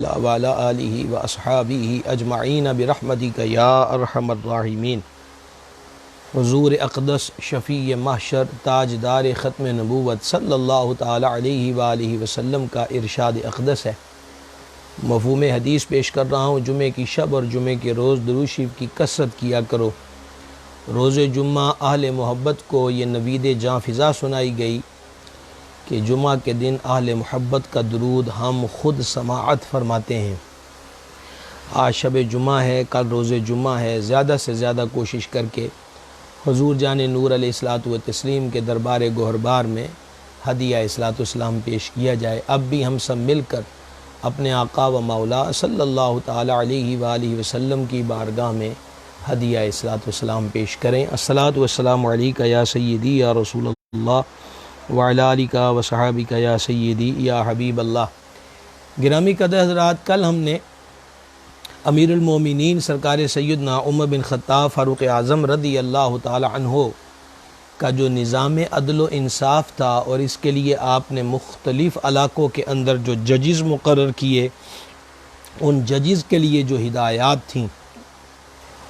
وعلی آلہ و اصحابہ اجمعین برحمتک یا ارحم الراحمین۔ حضور اقدس شفیع محشر تاجدار ختم نبوت صلی اللہ تعالی علیہ وآلہ وسلم کا ارشاد اقدس ہے۔ مفہوم حدیث پیش کر رہا ہوں۔ جمعے کی شب اور جمعے کے روز درود شریف کی کثرت کیا کرو۔ روز جمعہ اہل محبت کو یہ نوید جاں فضا سنائی گئی کہ جمعہ کے دن اہل محبت کا درود ہم خود سماعت فرماتے ہیں۔ آج شب جمعہ ہے، کل روز جمعہ ہے، زیادہ سے زیادہ کوشش کر کے حضور جان نور علیہ الصلوۃ والتسلیم کے دربار گوہربار میں ہدیہ اصلاۃ والسلام پیش کیا جائے۔ اب بھی ہم سب مل کر اپنے آقا و مولا صلی اللہ تعالی علیہ وآلہ وسلم کی بارگاہ میں ہدیہ اصلاۃ والسلام پیش کریں۔ الصلاۃ والسلام علیکہ یا سیدی یا رسول اللہ وعلی آلک و صحابک یا سیدی یا حبیب اللہ۔ گرامی قدر حضرات، کل ہم نے امیر المومنین سرکار سیدنا عمر بن خطاب فاروق اعظم رضی اللہ تعالی عنہ کا جو نظام عدل و انصاف تھا اور اس کے لیے آپ نے مختلف علاقوں کے اندر جو ججز مقرر کیے، ان ججز کے لیے جو ہدایات تھیں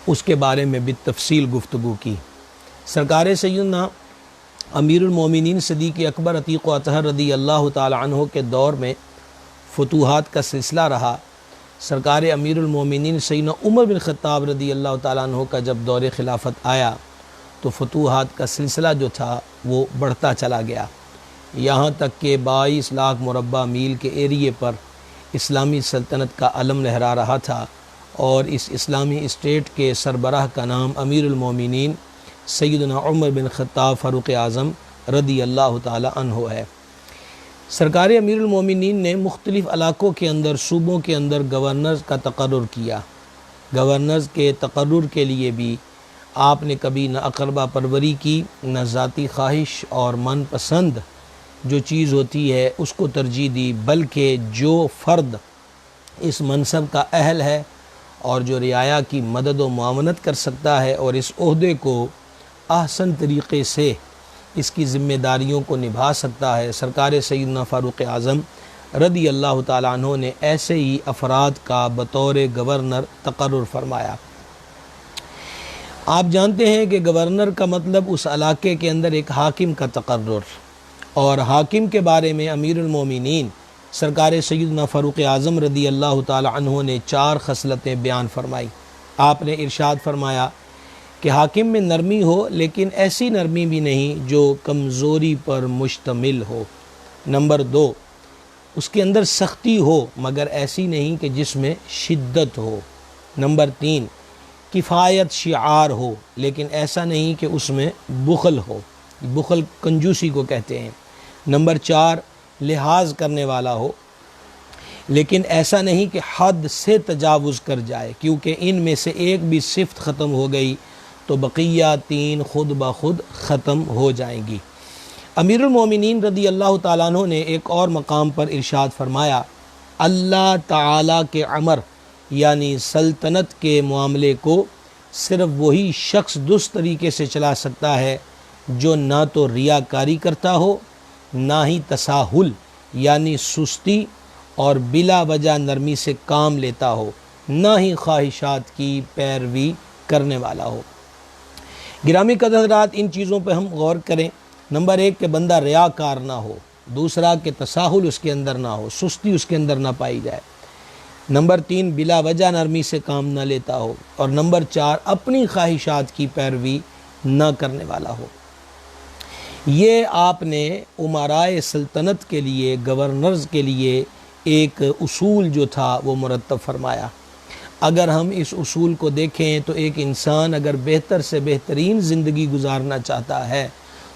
اس کے بارے میں بالتفصیل گفتگو کی۔ سرکار سیدنا امیر المومنین صدیق اکبر عتیق و اطہر رضی اللہ تعالی عنہ کے دور میں فتوحات کا سلسلہ رہا۔ سرکار امیر المومنین سیدنا عمر بن خطاب رضی اللہ تعالیٰ عنہ کا جب دور خلافت آیا تو فتوحات کا سلسلہ جو تھا وہ بڑھتا چلا گیا، یہاں تک کہ 22 لاکھ مربع میل کے ایریے پر اسلامی سلطنت کا علم لہرا رہا تھا، اور اس اسلامی اسٹیٹ کے سربراہ کا نام امیر المومنین سیدنا عمر بن خطاب فاروق اعظم رضی اللہ تعالی عنہ ہے۔ سرکار امیر المومنین نے مختلف علاقوں کے اندر، صوبوں کے اندر گورنرز کا تقرر کیا۔ گورنرز کے تقرر کے لیے بھی آپ نے کبھی نہ اقربا پروری کی، نہ ذاتی خواہش اور من پسند جو چیز ہوتی ہے اس کو ترجیح دی، بلکہ جو فرد اس منصب کا اہل ہے اور جو رعایا کی مدد و معاونت کر سکتا ہے اور اس عہدے کو احسن طریقے سے اس کی ذمہ داریوں کو نبھا سکتا ہے، سرکار سیدنا فاروق اعظم رضی اللہ تعالیٰ عنہ نے ایسے ہی افراد کا بطور گورنر تقرر فرمایا۔ آپ جانتے ہیں کہ گورنر کا مطلب اس علاقے کے اندر ایک حاکم کا تقرر، اور حاکم کے بارے میں امیر المومنین سرکار سیدنا فاروق اعظم رضی اللہ تعالیٰ عنہ نے 4 خصلتیں بیان فرمائی۔ آپ نے ارشاد فرمایا کہ حاکم میں نرمی ہو، لیکن ایسی نرمی بھی نہیں جو کمزوری پر مشتمل ہو۔ نمبر 2، اس کے اندر سختی ہو مگر ایسی نہیں کہ جس میں شدت ہو۔ نمبر 3، کفایت شعار ہو لیکن ایسا نہیں کہ اس میں بخل ہو، بخل کنجوسی کو کہتے ہیں۔ نمبر 4، لحاظ کرنے والا ہو لیکن ایسا نہیں کہ حد سے تجاوز کر جائے، کیونکہ ان میں سے ایک بھی صفت ختم ہو گئی تو بقیہ 3 خود بخود ختم ہو جائیں گی۔ امیر المومنین رضی اللہ تعالیٰ عنہ نے ایک اور مقام پر ارشاد فرمایا، اللہ تعالیٰ کے امر یعنی سلطنت کے معاملے کو صرف وہی شخص درست طریقے سے چلا سکتا ہے جو نہ تو ریاکاری کرتا ہو، نہ ہی تساہل یعنی سستی اور بلا وجہ نرمی سے کام لیتا ہو، نہ ہی خواہشات کی پیروی کرنے والا ہو۔ گرامی قدر حضرات، ان چیزوں پہ ہم غور کریں۔ نمبر 1 کہ بندہ ریاکار نہ ہو، دوسرا کہ تساہل اس کے اندر نہ ہو، سستی اس کے اندر نہ پائی جائے۔ نمبر 3، بلا وجہ نرمی سے کام نہ لیتا ہو، اور نمبر 4، اپنی خواہشات کی پیروی نہ کرنے والا ہو۔ یہ آپ نے امرائے سلطنت کے لیے، گورنرز کے لیے ایک اصول جو تھا وہ مرتب فرمایا۔ اگر ہم اس اصول کو دیکھیں تو ایک انسان اگر بہتر سے بہترین زندگی گزارنا چاہتا ہے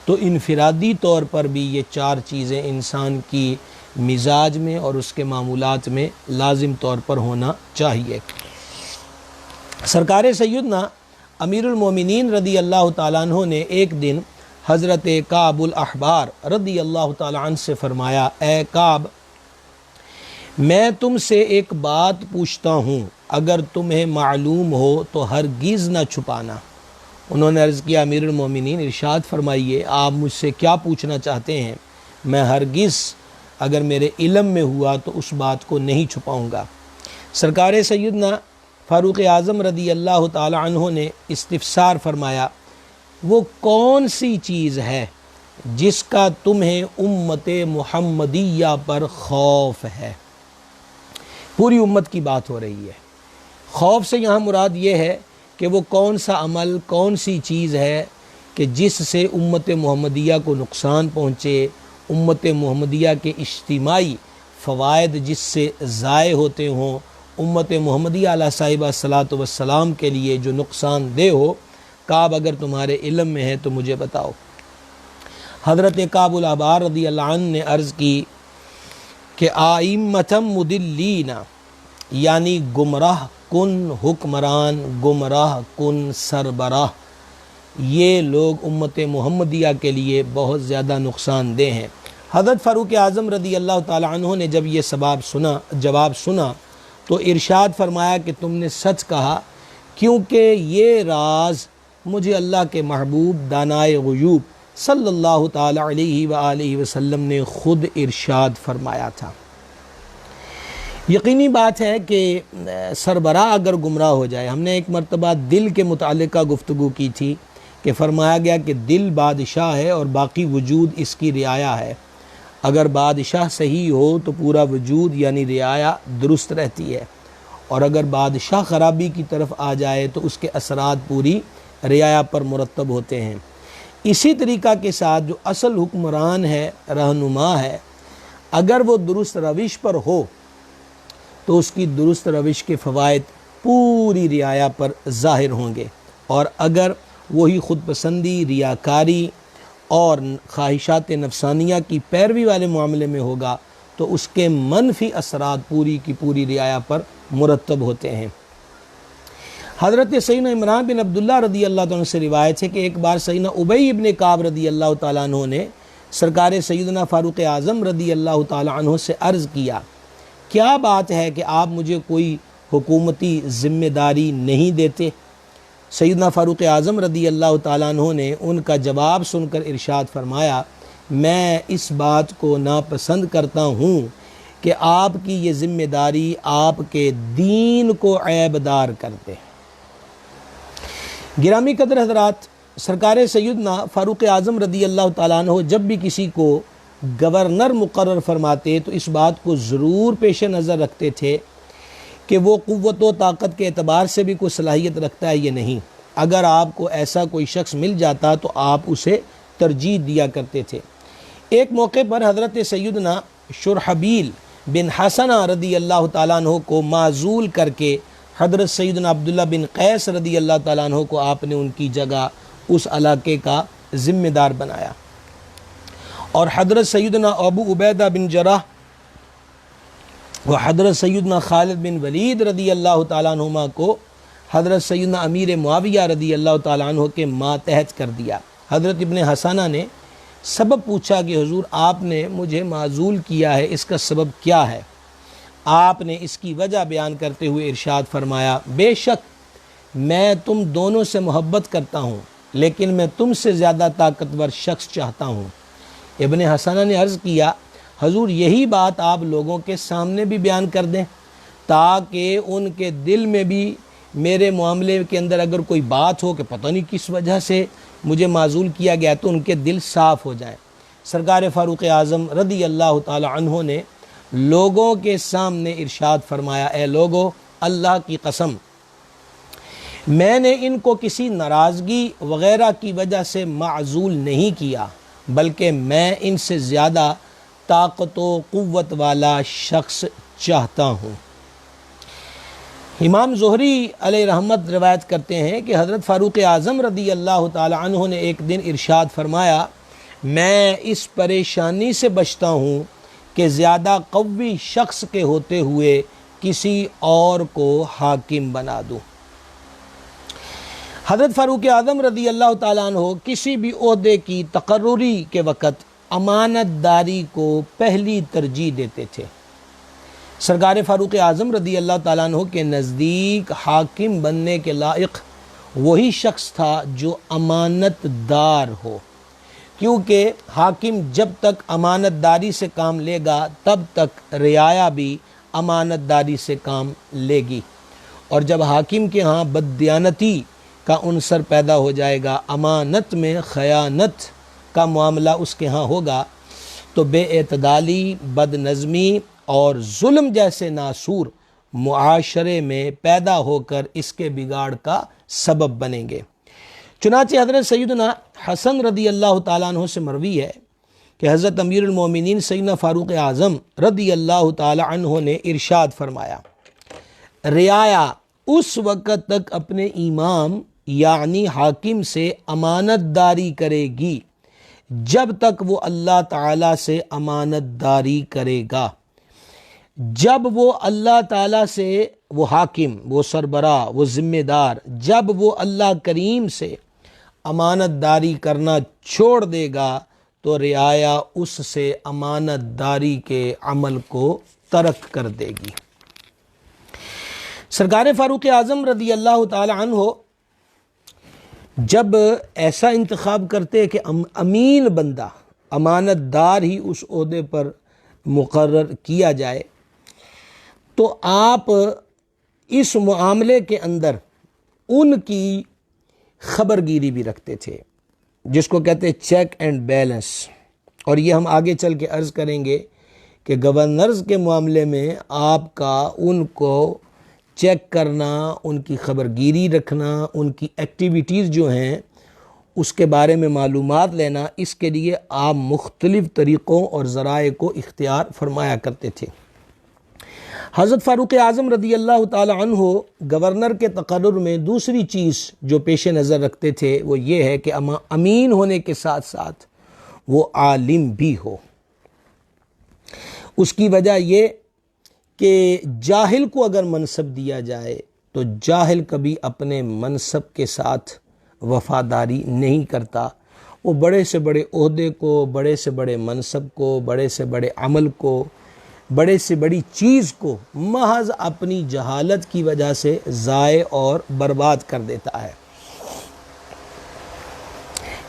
تو انفرادی طور پر بھی یہ 4 چیزیں انسان کی مزاج میں اور اس کے معمولات میں لازم طور پر ہونا چاہیے۔ سرکار سیدنا امیر المومنین رضی اللہ تعالیٰ عنہ نے ایک دن حضرت کعب الاحبار رضی اللہ تعالیٰ عنہ سے فرمایا، اے کعب، میں تم سے ایک بات پوچھتا ہوں، اگر تمہیں معلوم ہو تو ہرگز نہ چھپانا۔ انہوں نے عرض کیا، امیر المومنین ارشاد فرمائیے، آپ مجھ سے کیا پوچھنا چاہتے ہیں؟ میں ہرگز اگر میرے علم میں ہوا تو اس بات کو نہیں چھپاؤں گا۔ سرکار سیدنا فاروق اعظم رضی اللہ تعالی عنہ نے استفسار فرمایا، وہ کون سی چیز ہے جس کا تمہیں امت محمدیہ پر خوف ہے؟ پوری امت کی بات ہو رہی ہے۔ خوف سے یہاں مراد یہ ہے کہ وہ کون سا عمل، کون سی چیز ہے کہ جس سے امت محمدیہ کو نقصان پہنچے، امت محمدیہ کے اجتماعی فوائد جس سے ضائع ہوتے ہوں، امت محمدیہ علیہ صاحبہ الصلاۃ والسلام کے لیے جو نقصان دہ ہو۔ کعب اگر تمہارے علم میں ہے تو مجھے بتاؤ۔ حضرت کعب الاحبار رضی اللہ عنہ نے عرض کی کہ آئمتم مدلین، یعنی گمراہ کن حکمران، گمراہ کن سربراہ، یہ لوگ امت محمدیہ کے لیے بہت زیادہ نقصان دہ ہیں۔ حضرت فاروق اعظم رضی اللہ تعالی عنہ نے جب یہ جواب سنا تو ارشاد فرمایا کہ تم نے سچ کہا، کیونکہ یہ راز مجھے اللہ کے محبوب دانائے غیوب صلی اللہ تعالی علیہ وآلہ وسلم نے خود ارشاد فرمایا تھا۔ یقینی بات ہے کہ سربراہ اگر گمراہ ہو جائے، ہم نے ایک مرتبہ دل کے متعلقہ گفتگو کی تھی کہ فرمایا گیا کہ دل بادشاہ ہے اور باقی وجود اس کی رعایا ہے۔ اگر بادشاہ صحیح ہو تو پورا وجود یعنی رعایا درست رہتی ہے، اور اگر بادشاہ خرابی کی طرف آ جائے تو اس کے اثرات پوری رعایا پر مرتب ہوتے ہیں۔ اسی طریقہ کے ساتھ جو اصل حکمران ہے، رہنما ہے، اگر وہ درست روش پر ہو تو اس کی درست روش کے فوائد پوری رعایا پر ظاہر ہوں گے، اور اگر وہی خود پسندی، ریاکاری اور خواہشات نفسانیہ کی پیروی والے معاملے میں ہوگا تو اس کے منفی اثرات پوری کی پوری رعایا پر مرتب ہوتے ہیں۔ حضرت سیدنا عمران بن عبداللہ رضی اللہ تعالیٰ عنہ سے روایت ہے کہ ایک بار سیدنا ابی ابن کعب رضی اللہ تعالیٰ عنہ نے سرکار سیدنا فاروق اعظم رضی اللہ تعالیٰ عنہ سے عرض کیا، کیا بات ہے کہ آپ مجھے کوئی حکومتی ذمہ داری نہیں دیتے؟ سیدنا فاروق اعظم رضی اللہ تعالیٰ عنہ نے ان کا جواب سن کر ارشاد فرمایا، میں اس بات کو ناپسند کرتا ہوں کہ آپ کی یہ ذمہ داری آپ کے دین کو عیبدار کر دے۔ گرامی قدر حضرات، سرکار سیدنا فاروق اعظم رضی اللہ تعالیٰ عنہ جب بھی کسی کو گورنر مقرر فرماتے تو اس بات کو ضرور پیش نظر رکھتے تھے کہ وہ قوت و طاقت کے اعتبار سے بھی کوئی صلاحیت رکھتا ہے یا نہیں۔ اگر آپ کو ایسا کوئی شخص مل جاتا تو آپ اسے ترجیح دیا کرتے تھے۔ ایک موقع پر حضرت سیدنا شرحبیل بن حسنہ رضی اللہ تعالیٰ عنہ کو معزول کر کے حضرت سیدنا عبداللہ بن قیس رضی اللہ تعالیٰ عنہ کو آپ نے ان کی جگہ اس علاقے کا ذمہ دار بنایا، اور حضرت سیدنا ابو عبیدہ بن جراح و حضرت سیدنا خالد بن ولید رضی اللہ تعالیٰ عنہما کو حضرت سیدنا امیر معاویہ رضی اللہ تعالیٰ عنہ کے ماتحت کر دیا۔ حضرت ابن حسنہ نے سبب پوچھا کہ حضور آپ نے مجھے معزول کیا ہے، اس کا سبب کیا ہے؟ آپ نے اس کی وجہ بیان کرتے ہوئے ارشاد فرمایا، بے شک میں تم دونوں سے محبت کرتا ہوں، لیکن میں تم سے زیادہ طاقتور شخص چاہتا ہوں۔ ابن حسنہ نے عرض کیا، حضور یہی بات آپ لوگوں کے سامنے بھی بیان کر دیں تاکہ ان کے دل میں بھی میرے معاملے کے اندر اگر کوئی بات ہو کہ پتہ نہیں کس وجہ سے مجھے معزول کیا گیا تو ان کے دل صاف ہو جائیں۔ سرکار فاروق اعظم رضی اللہ تعالی عنہ نے لوگوں کے سامنے ارشاد فرمایا، اے لوگو، اللہ کی قسم میں نے ان کو کسی ناراضگی وغیرہ کی وجہ سے معزول نہیں کیا، بلکہ میں ان سے زیادہ طاقت و قوت والا شخص چاہتا ہوں۔ امام زہری علیہ رحمت روایت کرتے ہیں کہ حضرت فاروق اعظم رضی اللہ تعالی عنہ نے ایک دن ارشاد فرمایا، میں اس پریشانی سے بچتا ہوں کہ زیادہ قوی شخص کے ہوتے ہوئے کسی اور کو حاکم بنا دوں۔ حضرت فاروق اعظم رضی اللہ تعالیٰ عنہ کسی بھی عہدے کی تقرری کے وقت امانت داری کو پہلی ترجیح دیتے تھے۔ سرکار فاروق اعظم رضی اللہ تعالیٰ عنہ کے نزدیک حاکم بننے کے لائق وہی شخص تھا جو امانت دار ہو، کیونکہ حاکم جب تک امانت داری سے کام لے گا تب تک رعایا بھی امانت داری سے کام لے گی، اور جب حاکم کے ہاں بددیانتی کا عنصر پیدا ہو جائے گا، امانت میں خیانت کا معاملہ اس کے ہاں ہوگا، تو بے اعتدالی، بد نظمی اور ظلم جیسے ناسور معاشرے میں پیدا ہو کر اس کے بگاڑ کا سبب بنیں گے۔ چنانچہ حضرت سیدنا حسن رضی اللہ تعالیٰ عنہ سے مروی ہے کہ حضرت امیر المومنین سیدنا فاروق اعظم رضی اللہ تعالیٰ عنہ نے ارشاد فرمایا، رعایا اس وقت تک اپنے امام یعنی حاکم سے امانت داری کرے گی جب تک وہ اللہ تعالیٰ سے امانت داری کرے گا۔ جب وہ اللہ تعالیٰ سے، وہ حاکم، وہ سربراہ، وہ ذمہ دار، جب وہ اللہ کریم سے امانت داری کرنا چھوڑ دے گا تو رعایا اس سے امانت داری کے عمل کو ترک کر دے گی۔ سرکار فاروق اعظم رضی اللہ تعالی عنہ جب ایسا انتخاب کرتے کہ امین بندہ، امانت دار ہی اس عہدے پر مقرر کیا جائے، تو آپ اس معاملے کے اندر ان کی خبرگیری بھی رکھتے تھے، جس کو کہتے ہیں چیک اینڈ بیلنس۔ اور یہ ہم آگے چل کے عرض کریں گے کہ گورنرز کے معاملے میں آپ کا ان کو چیک کرنا، ان کی خبرگیری رکھنا، ان کی ایکٹیویٹیز جو ہیں اس کے بارے میں معلومات لینا، اس کے لیے آپ مختلف طریقوں اور ذرائع کو اختیار فرمایا کرتے تھے۔ حضرت فاروق اعظم رضی اللہ تعالی عنہ گورنر کے تقرر میں دوسری چیز جو پیش نظر رکھتے تھے وہ یہ ہے کہ امین ہونے کے ساتھ ساتھ وہ عالم بھی ہو۔ اس کی وجہ یہ کہ جاہل کو اگر منصب دیا جائے تو جاہل کبھی اپنے منصب کے ساتھ وفاداری نہیں کرتا، وہ بڑے سے بڑے عہدے کو، بڑے سے بڑے منصب کو، بڑے سے بڑے عمل کو، بڑے سے بڑی چیز کو محض اپنی جہالت کی وجہ سے ضائع اور برباد کر دیتا ہے۔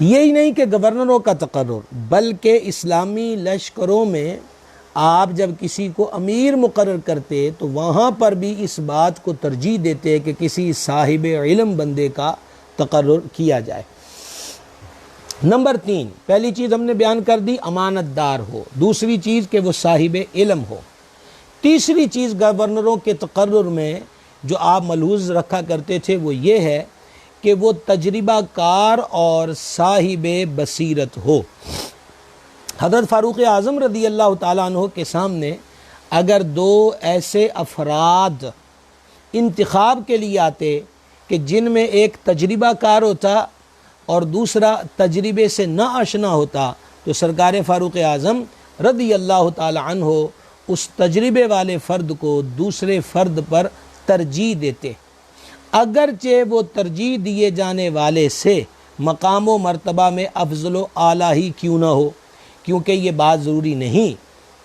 یہی نہیں کہ گورنروں کا تقرر، بلکہ اسلامی لشکروں میں آپ جب کسی کو امیر مقرر کرتے تو وہاں پر بھی اس بات کو ترجیح دیتے کہ کسی صاحب علم بندے کا تقرر کیا جائے۔ نمبر 3، پہلی چیز ہم نے بیان کر دی، امانت دار ہو۔ دوسری چیز کہ وہ صاحب علم ہو۔ تیسری چیز گورنروں کے تقرر میں جو آپ ملحوظ رکھا کرتے تھے وہ یہ ہے کہ وہ تجربہ کار اور صاحب بصیرت ہو۔ حضرت فاروق اعظم رضی اللہ تعالیٰ عنہ کے سامنے اگر دو ایسے افراد انتخاب کے لیے آتے کہ جن میں ایک تجربہ کار ہوتا اور دوسرا تجربے سے نہ آشنا ہوتا، تو سرکار فاروق اعظم رضی اللہ تعالی عنہ اس تجربے والے فرد کو دوسرے فرد پر ترجیح دیتے، اگرچہ وہ ترجیح دیے جانے والے سے مقام و مرتبہ میں افضل و اعلیٰ ہی کیوں نہ ہو، کیونکہ یہ بات ضروری نہیں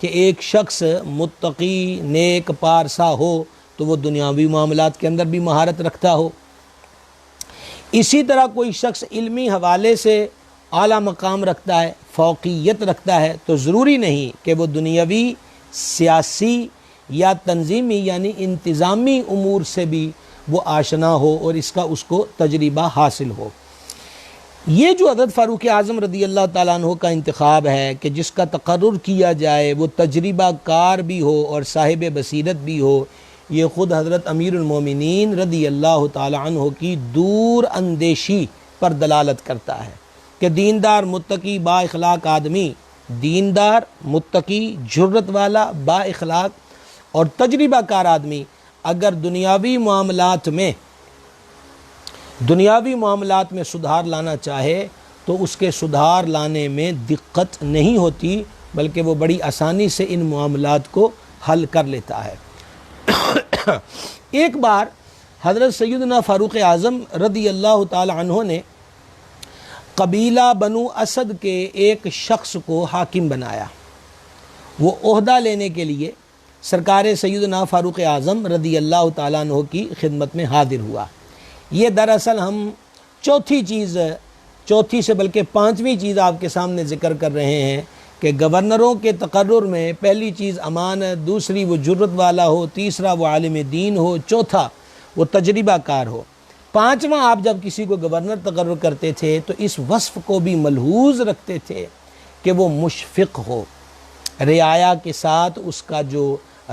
کہ ایک شخص متقی، نیک، پارسا ہو تو وہ دنیاوی معاملات کے اندر بھی مہارت رکھتا ہو۔ اسی طرح کوئی شخص علمی حوالے سے اعلیٰ مقام رکھتا ہے، فوقیت رکھتا ہے، تو ضروری نہیں کہ وہ دنیاوی، سیاسی یا تنظیمی یعنی انتظامی امور سے بھی وہ آشنا ہو اور اس کو تجربہ حاصل ہو۔ یہ جو حضرت فاروق اعظم رضی اللہ تعالیٰ عنہ کا انتخاب ہے کہ جس کا تقرر کیا جائے وہ تجربہ کار بھی ہو اور صاحب بصیرت بھی ہو، یہ خود حضرت امیر المومنین رضی اللہ تعالی عنہ کی دور اندیشی پر دلالت کرتا ہے کہ دیندار، متقی، با اخلاق آدمی، دیندار، متقی، جرت والا، با اخلاق اور تجربہ کار آدمی اگر دنیاوی معاملات میں سدھار لانا چاہے تو اس کے سدھار لانے میں دقت نہیں ہوتی، بلکہ وہ بڑی آسانی سے ان معاملات کو حل کر لیتا ہے۔ ایک بار حضرت سیدنا فاروق اعظم رضی اللہ تعالی عنہ نے قبیلہ بنو اسد کے ایک شخص کو حاکم بنایا۔ وہ عہدہ لینے کے لیے سرکار سیدنا فاروق اعظم رضی اللہ تعالیٰ عنہ کی خدمت میں حاضر ہوا۔ یہ دراصل ہم چوتھی سے بلکہ 5ویں چیز آپ کے سامنے ذکر کر رہے ہیں کہ گورنروں کے تقرر میں پہلی چیز امانت، دوسری وہ جرت والا ہو، تیسرا وہ عالم دین ہو، چوتھا وہ تجربہ کار ہو، پانچواں آپ جب کسی کو گورنر تقرر کرتے تھے تو اس وصف کو بھی ملحوظ رکھتے تھے کہ وہ مشفق ہو، رعایا کے ساتھ اس کا جو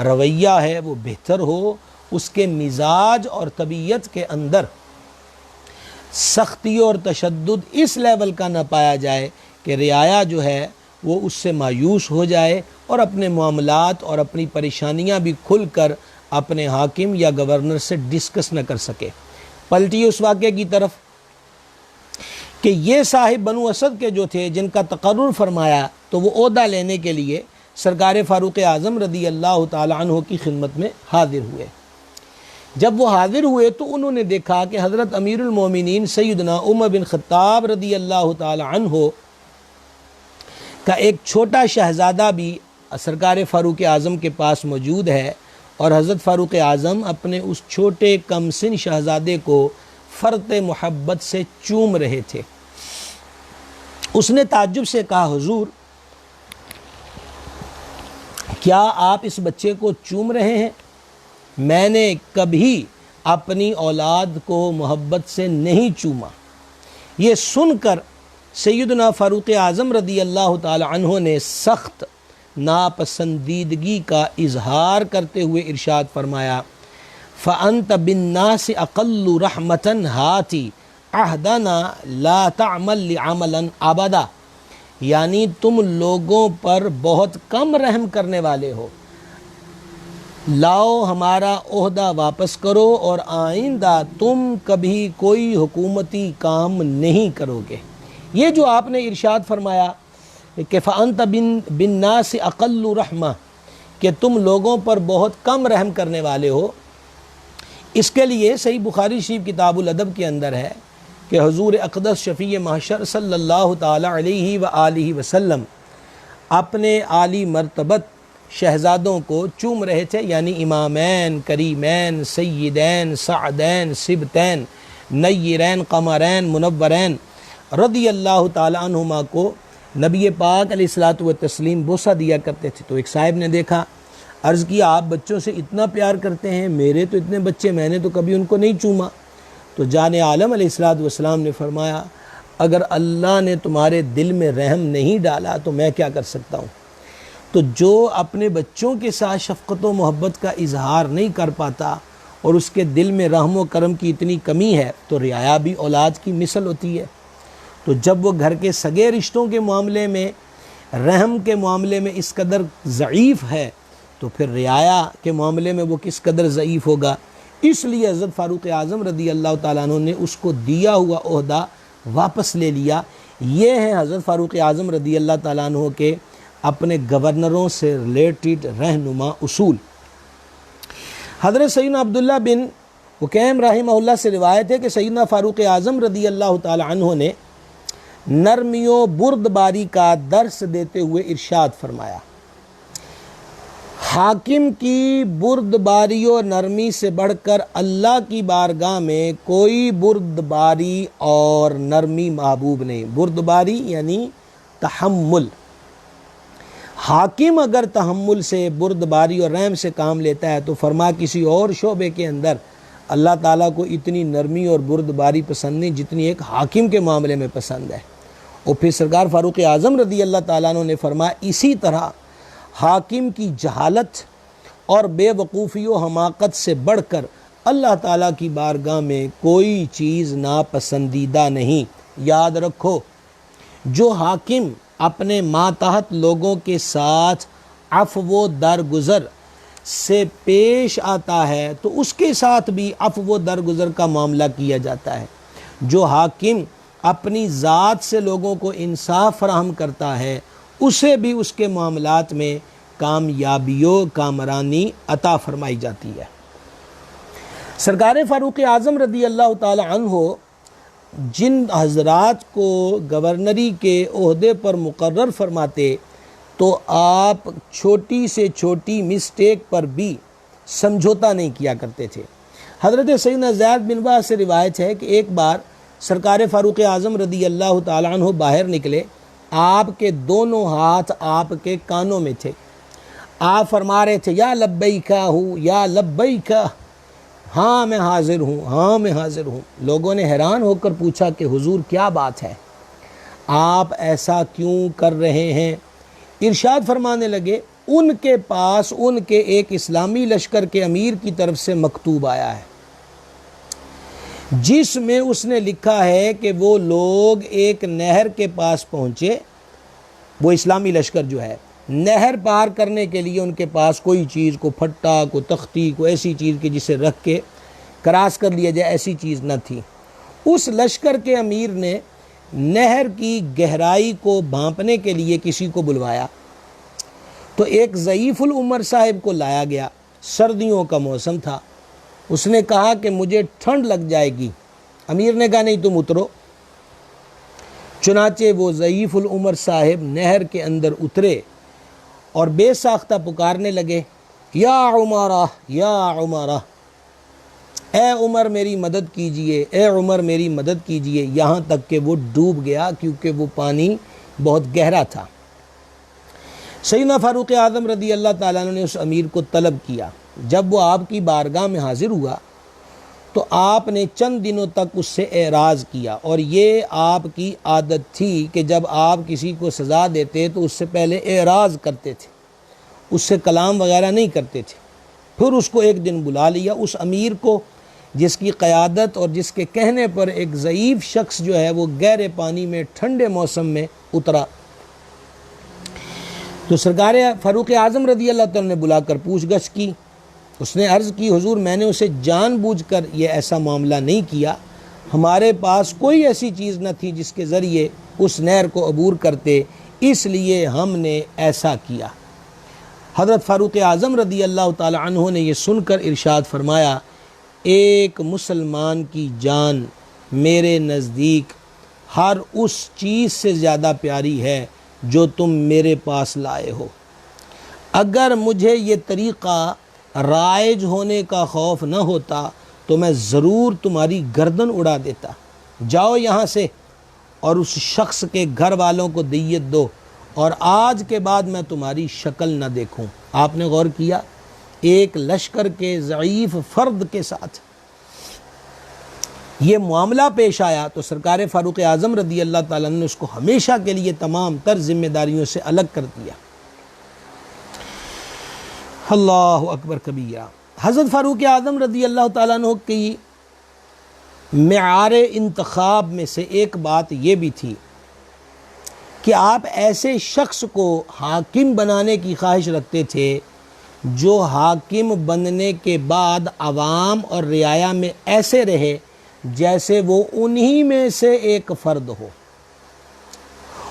رویہ ہے وہ بہتر ہو، اس کے مزاج اور طبیعت کے اندر سختی اور تشدد اس لیول کا نہ پایا جائے کہ رعایا جو ہے وہ اس سے مایوس ہو جائے اور اپنے معاملات اور اپنی پریشانیاں بھی کھل کر اپنے حاکم یا گورنر سے ڈسکس نہ کر سکے۔ پلٹی اس واقعے کی طرف کہ یہ صاحب بنو اسد کے جو تھے جن کا تقرر فرمایا تو وہ عہدہ لینے کے لیے سرکار فاروق اعظم رضی اللہ تعالی عنہ کی خدمت میں حاضر ہوئے۔ جب وہ حاضر ہوئے تو انہوں نے دیکھا کہ حضرت امیر المومنین سیدنا عمر بن خطاب رضی اللہ تعالی عنہ کا ایک چھوٹا شہزادہ بھی سرکار فاروق اعظم کے پاس موجود ہے، اور حضرت فاروق اعظم اپنے اس چھوٹے کم سن شہزادے کو فرط محبت سے چوم رہے تھے۔ اس نے تعجب سے کہا، حضور کیا آپ اس بچے کو چوم رہے ہیں؟ میں نے کبھی اپنی اولاد کو محبت سے نہیں چوما۔ یہ سن کر سیدنا فاروق اعظم رضی اللہ تعالی عنہ نے سخت ناپسندیدگی کا اظہار کرتے ہوئے ارشاد فرمایا، فَأَنْتَ بِالنَّاسِ أَقَلُّ رَحْمَةً هَاتِ عَهْدَنَا لَا تَعْمَلْ لِعَمَلًا أَبَدًا، یعنی تم لوگوں پر بہت کم رحم کرنے والے ہو، لاؤ ہمارا عہدہ واپس کرو اور آئندہ تم کبھی کوئی حکومتی کام نہیں کرو گے۔ یہ جو آپ نے ارشاد فرمایا کہ فَأَنْتَ بِالنَّاسِ أَقَلُّ رَحْمَةً، کہ تم لوگوں پر بہت کم رحم کرنے والے ہو، اس کے لیے صحیح بخاری شریف کتاب الادب کے اندر ہے کہ حضور اقدس شفیع محشر صلی اللہ تعالی علیہ وآلہ وسلم اپنے عالی مرتبت شہزادوں کو چوم رہے تھے، یعنی امامین، کریمین، سیدین، سعدین، سبتین، نیرین، قمرین، منورین رضی اللہ تعالی عنہما کو نبی پاک علیہ الصلوۃ والتسلیم بوسہ دیا کرتے تھے۔ تو ایک صاحب نے دیکھا، عرض کیا آپ بچوں سے اتنا پیار کرتے ہیں، میرے تو اتنے بچے، میں نے تو کبھی ان کو نہیں چوما۔ تو جان عالم علیہ الصلوۃ والسلام نے فرمایا، اگر اللہ نے تمہارے دل میں رحم نہیں ڈالا تو میں کیا کر سکتا ہوں؟ تو جو اپنے بچوں کے ساتھ شفقت و محبت کا اظہار نہیں کر پاتا اور اس کے دل میں رحم و کرم کی اتنی کمی ہے تو رعایا بھی اولاد کی مثل ہوتی ہے۔ تو جب وہ گھر کے سگے رشتوں کے معاملے میں، رحم کے معاملے میں اس قدر ضعیف ہے تو پھر رعایا کے معاملے میں وہ کس قدر ضعیف ہوگا۔ اس لیے حضرت فاروق اعظم رضی اللہ تعالیٰ عنہ نے اس کو دیا ہوا عہدہ واپس لے لیا۔ یہ ہیں حضرت فاروق اعظم رضی اللہ تعالیٰ عنہ کے اپنے گورنروں سے ریلیٹڈ رہنما اصول۔ حضرت سیدنا عبداللہ بن حکیم رحمہ اللہ سے روایت ہے کہ سیدنا فاروق اعظم رضی اللہ تعالیٰ عنہ نے نرمی و بردباری کا درس دیتے ہوئے ارشاد فرمایا، حاکم کی بردباری و نرمی سے بڑھ کر اللہ کی بارگاہ میں کوئی بردباری اور نرمی محبوب نہیں۔ بردباری یعنی تحمل۔ حاکم اگر تحمل سے، بردباری اور رحم سے کام لیتا ہے تو فرما کسی اور شعبے کے اندر اللہ تعالیٰ کو اتنی نرمی اور بردباری پسند نہیں جتنی ایک حاکم کے معاملے میں پسند ہے۔ اور پھر سرکار فاروق اعظم رضی اللہ تعالیٰ عنہ نے فرمایا، اسی طرح حاکم کی جہالت اور بے وقوفی و حماقت سے بڑھ کر اللہ تعالیٰ کی بارگاہ میں کوئی چیز ناپسندیدہ نہیں۔ یاد رکھو، جو حاکم اپنے ماتحت لوگوں کے ساتھ عفو و درگزر سے پیش آتا ہے تو اس کے ساتھ بھی عفو و درگزر کا معاملہ کیا جاتا ہے۔ جو حاکم اپنی ذات سے لوگوں کو انصاف فراہم کرتا ہے اسے بھی اس کے معاملات میں کامیابی و کامرانی عطا فرمائی جاتی ہے۔ سرکار فاروق اعظم رضی اللہ تعالی عنہ جن حضرات کو گورنری کے عہدے پر مقرر فرماتے تو آپ چھوٹی سے چھوٹی مسٹیک پر بھی سمجھوتا نہیں کیا کرتے تھے۔ حضرت سیدنا زید بن باز سے روایت ہے کہ ایک بار سرکار فاروق اعظم رضی اللہ تعالی عنہ باہر نکلے، آپ کے دونوں ہاتھ آپ کے کانوں میں تھے، آپ فرما رہے تھے یا لبیکا ہوں یا لبیکا، ہاں میں حاضر ہوں، ہاں میں حاضر ہوں۔ لوگوں نے حیران ہو کر پوچھا کہ حضور کیا بات ہے، آپ ایسا کیوں کر رہے ہیں؟ ارشاد فرمانے لگے ان کے پاس ان کے ایک اسلامی لشکر کے امیر کی طرف سے مکتوب آیا ہے، جس میں اس نے لکھا ہے کہ وہ لوگ ایک نہر کے پاس پہنچے، وہ اسلامی لشکر جو ہے نہر پار کرنے کے لیے ان کے پاس کوئی چیز، کو پھٹا، کو تختی، کو ایسی چیز کہ جسے رکھ کے کراس کر لیا جائے، ایسی چیز نہ تھی۔ اس لشکر کے امیر نے نہر کی گہرائی کو بھانپنے کے لیے کسی کو بلوایا، تو ایک ضعیف العمر صاحب کو لایا گیا، سردیوں کا موسم تھا، اس نے کہا کہ مجھے ٹھنڈ لگ جائے گی، امیر نے کہا نہیں تم اترو۔ چنانچہ وہ ضعیف العمر صاحب نہر کے اندر اترے اور بے ساختہ پکارنے لگے یا عمرہ یا عمرہ، اے عمر میری مدد کیجئے، اے عمر میری مدد کیجئے، یہاں تک کہ وہ ڈوب گیا کیونکہ وہ پانی بہت گہرا تھا۔ سیدنا فاروق اعظم رضی اللہ تعالیٰ عنہ نے اس امیر کو طلب کیا، جب وہ آپ کی بارگاہ میں حاضر ہوا تو آپ نے چند دنوں تک اس سے اعراض کیا، اور یہ آپ کی عادت تھی کہ جب آپ کسی کو سزا دیتے تو اس سے پہلے اعراض کرتے تھے، اس سے کلام وغیرہ نہیں کرتے تھے۔ پھر اس کو ایک دن بلا لیا، اس امیر کو جس کی قیادت اور جس کے کہنے پر ایک ضعیف شخص جو ہے وہ گہرے پانی میں ٹھنڈے موسم میں اترا، تو سرکار فاروق اعظم رضی اللہ تعالیٰ نے بلا کر پوچھ گچھ کی۔ اس نے عرض کی حضور میں نے اسے جان بوجھ کر یہ ایسا معاملہ نہیں کیا، ہمارے پاس کوئی ایسی چیز نہ تھی جس کے ذریعے اس نہر کو عبور کرتے، اس لیے ہم نے ایسا کیا۔ حضرت فاروق اعظم رضی اللہ تعالی عنہ نے یہ سن کر ارشاد فرمایا ایک مسلمان کی جان میرے نزدیک ہر اس چیز سے زیادہ پیاری ہے جو تم میرے پاس لائے ہو۔ اگر مجھے یہ طریقہ رائج ہونے کا خوف نہ ہوتا تو میں ضرور تمہاری گردن اڑا دیتا۔ جاؤ یہاں سے اور اس شخص کے گھر والوں کو دیت دو، اور آج کے بعد میں تمہاری شکل نہ دیکھوں۔ آپ نے غور کیا ایک لشکر کے ضعیف فرد کے ساتھ یہ معاملہ پیش آیا تو سرکار فاروق اعظم رضی اللہ تعالیٰ نے اس کو ہمیشہ کے لیے تمام تر ذمہ داریوں سے الگ کر دیا۔ اللہ اکبر کبیرہ۔ حضرت فاروق اعظم رضی اللہ تعالیٰ عنہ کی معیار انتخاب میں سے ایک بات یہ بھی تھی کہ آپ ایسے شخص کو حاکم بنانے کی خواہش رکھتے تھے جو حاکم بننے کے بعد عوام اور رعایا میں ایسے رہے جیسے وہ انہی میں سے ایک فرد ہو،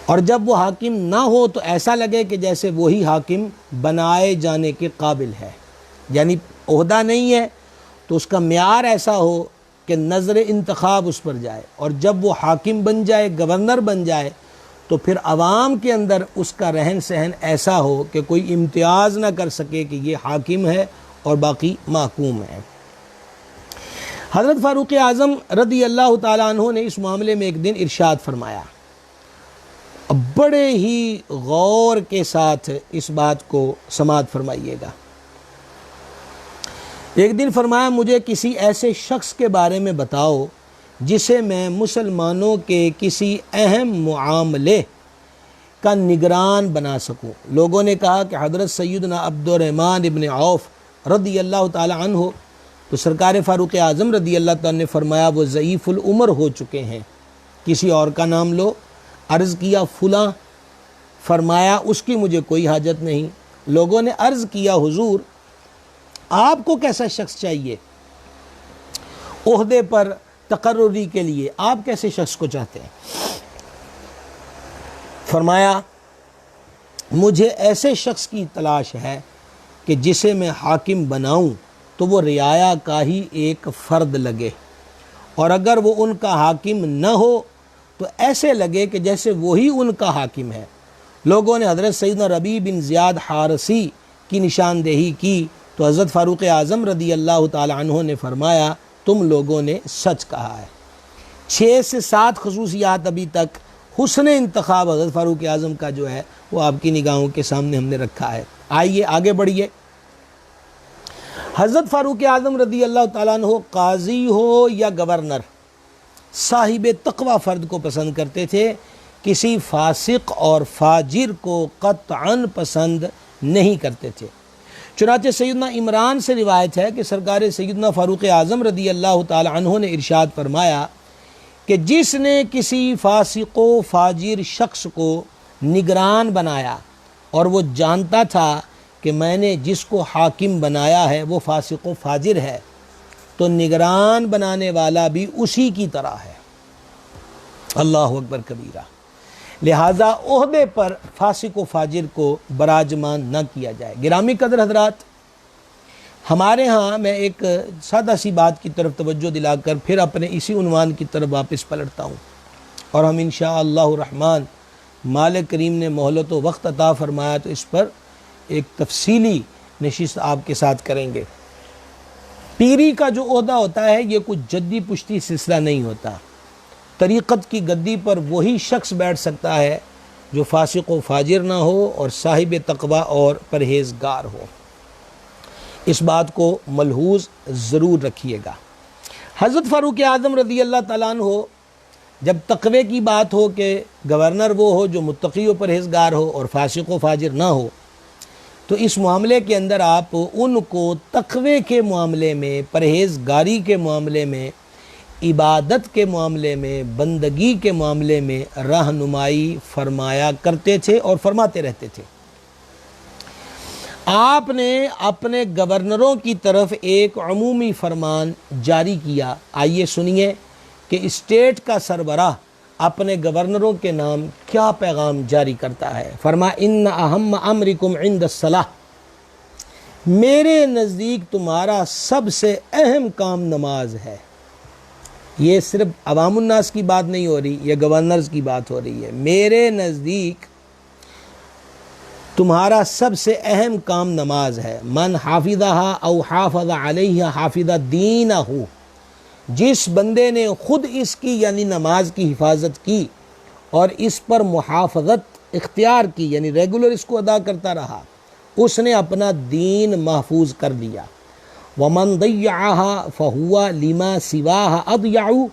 اور جب وہ حاکم نہ ہو تو ایسا لگے کہ جیسے وہی حاکم بنائے جانے کے قابل ہے، یعنی عہدہ نہیں ہے تو اس کا معیار ایسا ہو کہ نظر انتخاب اس پر جائے، اور جب وہ حاکم بن جائے، گورنر بن جائے، تو پھر عوام کے اندر اس کا رہن سہن ایسا ہو کہ کوئی امتیاز نہ کر سکے کہ یہ حاکم ہے اور باقی محکوم ہے۔ حضرت فاروق اعظم رضی اللہ تعالیٰ عنہ نے اس معاملے میں ایک دن ارشاد فرمایا، بڑے ہی غور کے ساتھ اس بات کو سماعت فرمائیے گا۔ ایک دن فرمایا مجھے کسی ایسے شخص کے بارے میں بتاؤ جسے میں مسلمانوں کے کسی اہم معاملے کا نگران بنا سکوں۔ لوگوں نے کہا کہ حضرت سیدنا عبد الرحمن ابن عوف رضی اللہ تعالی عنہ، تو سرکار فاروق اعظم رضی اللہ تعالی نے فرمایا وہ ضعیف العمر ہو چکے ہیں، کسی اور کا نام لو۔ عرض کیا فلاں، فرمایا اس کی مجھے کوئی حاجت نہیں۔ لوگوں نے عرض کیا حضور آپ کو کیسا شخص چاہیے عہدے پر تقرری کے لیے، آپ کیسے شخص کو چاہتے ہیں؟ فرمایا مجھے ایسے شخص کی تلاش ہے کہ جسے میں حاکم بناؤں تو وہ رعایا کا ہی ایک فرد لگے، اور اگر وہ ان کا حاکم نہ ہو تو ایسے لگے کہ جیسے وہی ان کا حاکم ہے۔ لوگوں نے حضرت سیدنا ربیع بن زیاد حارثی کی نشاندہی کی تو حضرت فاروق اعظم رضی اللہ تعالی عنہ نے فرمایا تم لوگوں نے سچ کہا ہے۔ 6 سے 7 خصوصیات ابھی تک حسن انتخاب حضرت فاروق اعظم کا جو ہے وہ آپ کی نگاہوں کے سامنے ہم نے رکھا ہے۔ آئیے آگے بڑھیے۔ حضرت فاروق اعظم رضی اللہ تعالیٰ عنہ قاضی ہو یا گورنر، صاحب تقوی فرد کو پسند کرتے تھے، کسی فاسق اور فاجر کو قطعاً پسند نہیں کرتے تھے۔ چنانچہ سیدنا عمران سے روایت ہے کہ سرکار سیدنا فاروق اعظم رضی اللہ تعالی عنہ نے ارشاد فرمایا کہ جس نے کسی فاسق و فاجر شخص کو نگران بنایا اور وہ جانتا تھا کہ میں نے جس کو حاکم بنایا ہے وہ فاسق و فاجر ہے، تو نگران بنانے والا بھی اسی کی طرح ہے۔ اللہ اکبر کبیرہ۔ لہٰذا عہدے پر فاسق و فاجر کو براجمان نہ کیا جائے۔ گرامی قدر حضرات، ہمارے ہاں میں ایک سادہ سی بات کی طرف توجہ دلا کر پھر اپنے اسی عنوان کی طرف واپس پلٹتا ہوں، اور ہم انشاءاللہ الرحمن مالک کریم نے مہلت و وقت عطا فرمایا تو اس پر ایک تفصیلی نشست آپ کے ساتھ کریں گے۔ پیری کا جو عہدہ ہوتا ہے یہ کچھ جدی پشتی سلسلہ نہیں ہوتا۔ طریقت کی گدی پر وہی شخص بیٹھ سکتا ہے جو فاسق و فاجر نہ ہو اور صاحب تقوی اور پرہیزگار ہو۔ اس بات کو ملحوظ ضرور رکھیے گا۔ حضرت فاروق اعظم رضی اللہ تعالیٰ عنہ جب تقوی کی بات ہو کہ گورنر وہ ہو جو متقی و پرہیزگار ہو اور فاسق و فاجر نہ ہو، تو اس معاملے کے اندر آپ ان کو تقوی کے معاملے میں، پرہیزگاری کے معاملے میں، عبادت کے معاملے میں، بندگی کے معاملے میں رہنمائی فرمایا کرتے تھے اور فرماتے رہتے تھے۔ آپ نے اپنے گورنروں کی طرف ایک عمومی فرمان جاری کیا۔ آئیے سنیے کہ اسٹیٹ کا سربراہ اپنے گورنروں کے نام کیا پیغام جاری کرتا ہے۔ فرمایا ان اہم امرکم عند الصلاۃ، میرے نزدیک تمہارا سب سے اہم کام نماز ہے۔ یہ صرف عوام الناس کی بات نہیں ہو رہی، یہ گورنرز کی بات ہو رہی ہے۔ میرے نزدیک تمہارا سب سے اہم کام نماز ہے۔ من حافظھا او حافظ علیہ حافظ دینہ، جس بندے نے خود اس کی یعنی نماز کی حفاظت کی اور اس پر محافظت اختیار کی یعنی ریگولر اس کو ادا کرتا رہا، اس نے اپنا دین محفوظ کر لیا۔ وَمَنْ ضَيَّعَهَا فَهُوَ لِمَا سِوَاهَا أَضْيَعُ،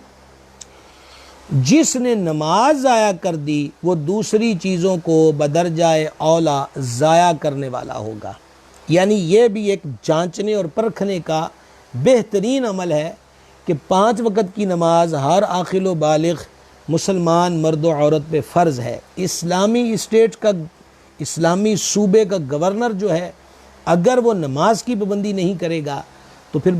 جس نے نماز ضائع کر دی وہ دوسری چیزوں کو بدرجائے اولا ضائع کرنے والا ہوگا۔ یعنی یہ بھی ایک جانچنے اور پرکھنے کا بہترین عمل ہے کہ 5 وقت کی نماز ہر عاقل و بالغ مسلمان مرد و عورت پہ فرض ہے۔ اسلامی اسٹیٹ کا، اسلامی صوبے کا گورنر جو ہے اگر وہ نماز کی پابندی نہیں کرے گا تو پھر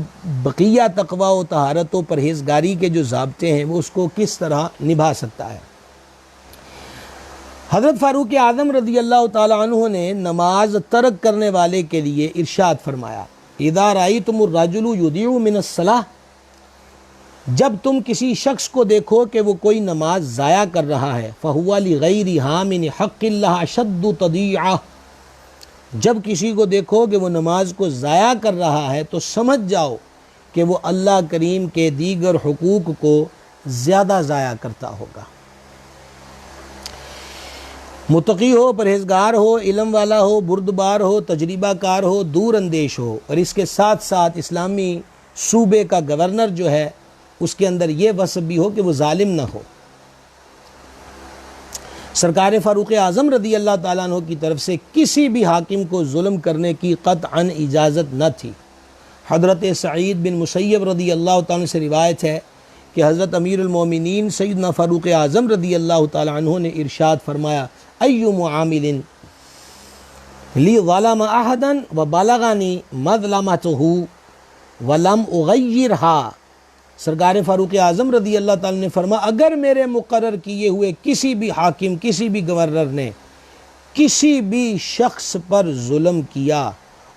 بقیہ تقوی و طہارت و پرہیزگاری کے جو ضابطے ہیں وہ اس کو کس طرح نبھا سکتا ہے۔ حضرت فاروق اعظم رضی اللہ تعالی عنہ نے نماز ترک کرنے والے کے لیے ارشاد فرمایا اذا رأیتم الرجل یضیع من الصلاۃ، جب تم کسی شخص کو دیکھو کہ وہ کوئی نماز ضائع کر رہا ہے فہو لغیرھا من حق اللہ اشد تضییعہ، جب کسی کو دیکھو کہ وہ نماز کو ضائع کر رہا ہے تو سمجھ جاؤ کہ وہ اللہ کریم کے دیگر حقوق کو زیادہ ضائع کرتا ہوگا۔ متقی ہو، پرہیزگار ہو، علم والا ہو، بردبار ہو، تجربہ کار ہو، دور اندیش ہو، اور اس کے ساتھ ساتھ اسلامی صوبے کا گورنر جو ہے اس کے اندر یہ وصف بھی ہو کہ وہ ظالم نہ ہو۔ سرکار فاروق اعظم رضی اللہ تعالیٰ عنہ کی طرف سے کسی بھی حاکم کو ظلم کرنے کی قطعاً اجازت نہ تھی۔ حضرت سعید بن مسیب رضی اللہ تعالیٰ عنہ سے روایت ہے کہ حضرت امیر المومنین سیدنا فاروق اعظم رضی اللہ تعالیٰ عنہ نے ارشاد فرمایا ای معامل لی ظلم احدا وبلغنی مظلمتہ ولم اغیرہا، سرکار فاروق اعظم رضی اللہ تعالیٰ نے فرمایا اگر میرے مقرر کیے ہوئے کسی بھی حاکم، کسی بھی گورنر نے کسی بھی شخص پر ظلم کیا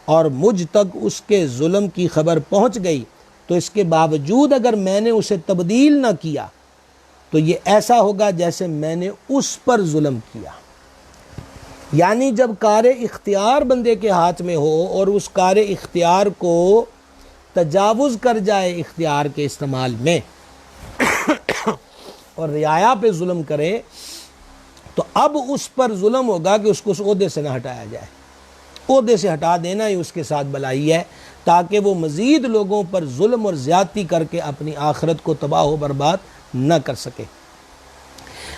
اور مجھ تک اس کے ظلم کی خبر پہنچ گئی تو اس کے باوجود اگر میں نے اسے تبدیل نہ کیا تو یہ ایسا ہوگا جیسے میں نے اس پر ظلم کیا۔ یعنی جب کار اختیار بندے کے ہاتھ میں ہو اور اس کار اختیار کو تجاوز کر جائے اختیار کے استعمال میں اور رعایا پہ ظلم کرے تو اب اس پر ظلم ہوگا کہ اس کو اس عہدے سے نہ ہٹایا جائے. عہدے سے ہٹا دینا ہی اس کے ساتھ بلائی ہے، تاکہ وہ مزید لوگوں پر ظلم اور زیادتی کر کے اپنی آخرت کو تباہ و برباد نہ کر سکے.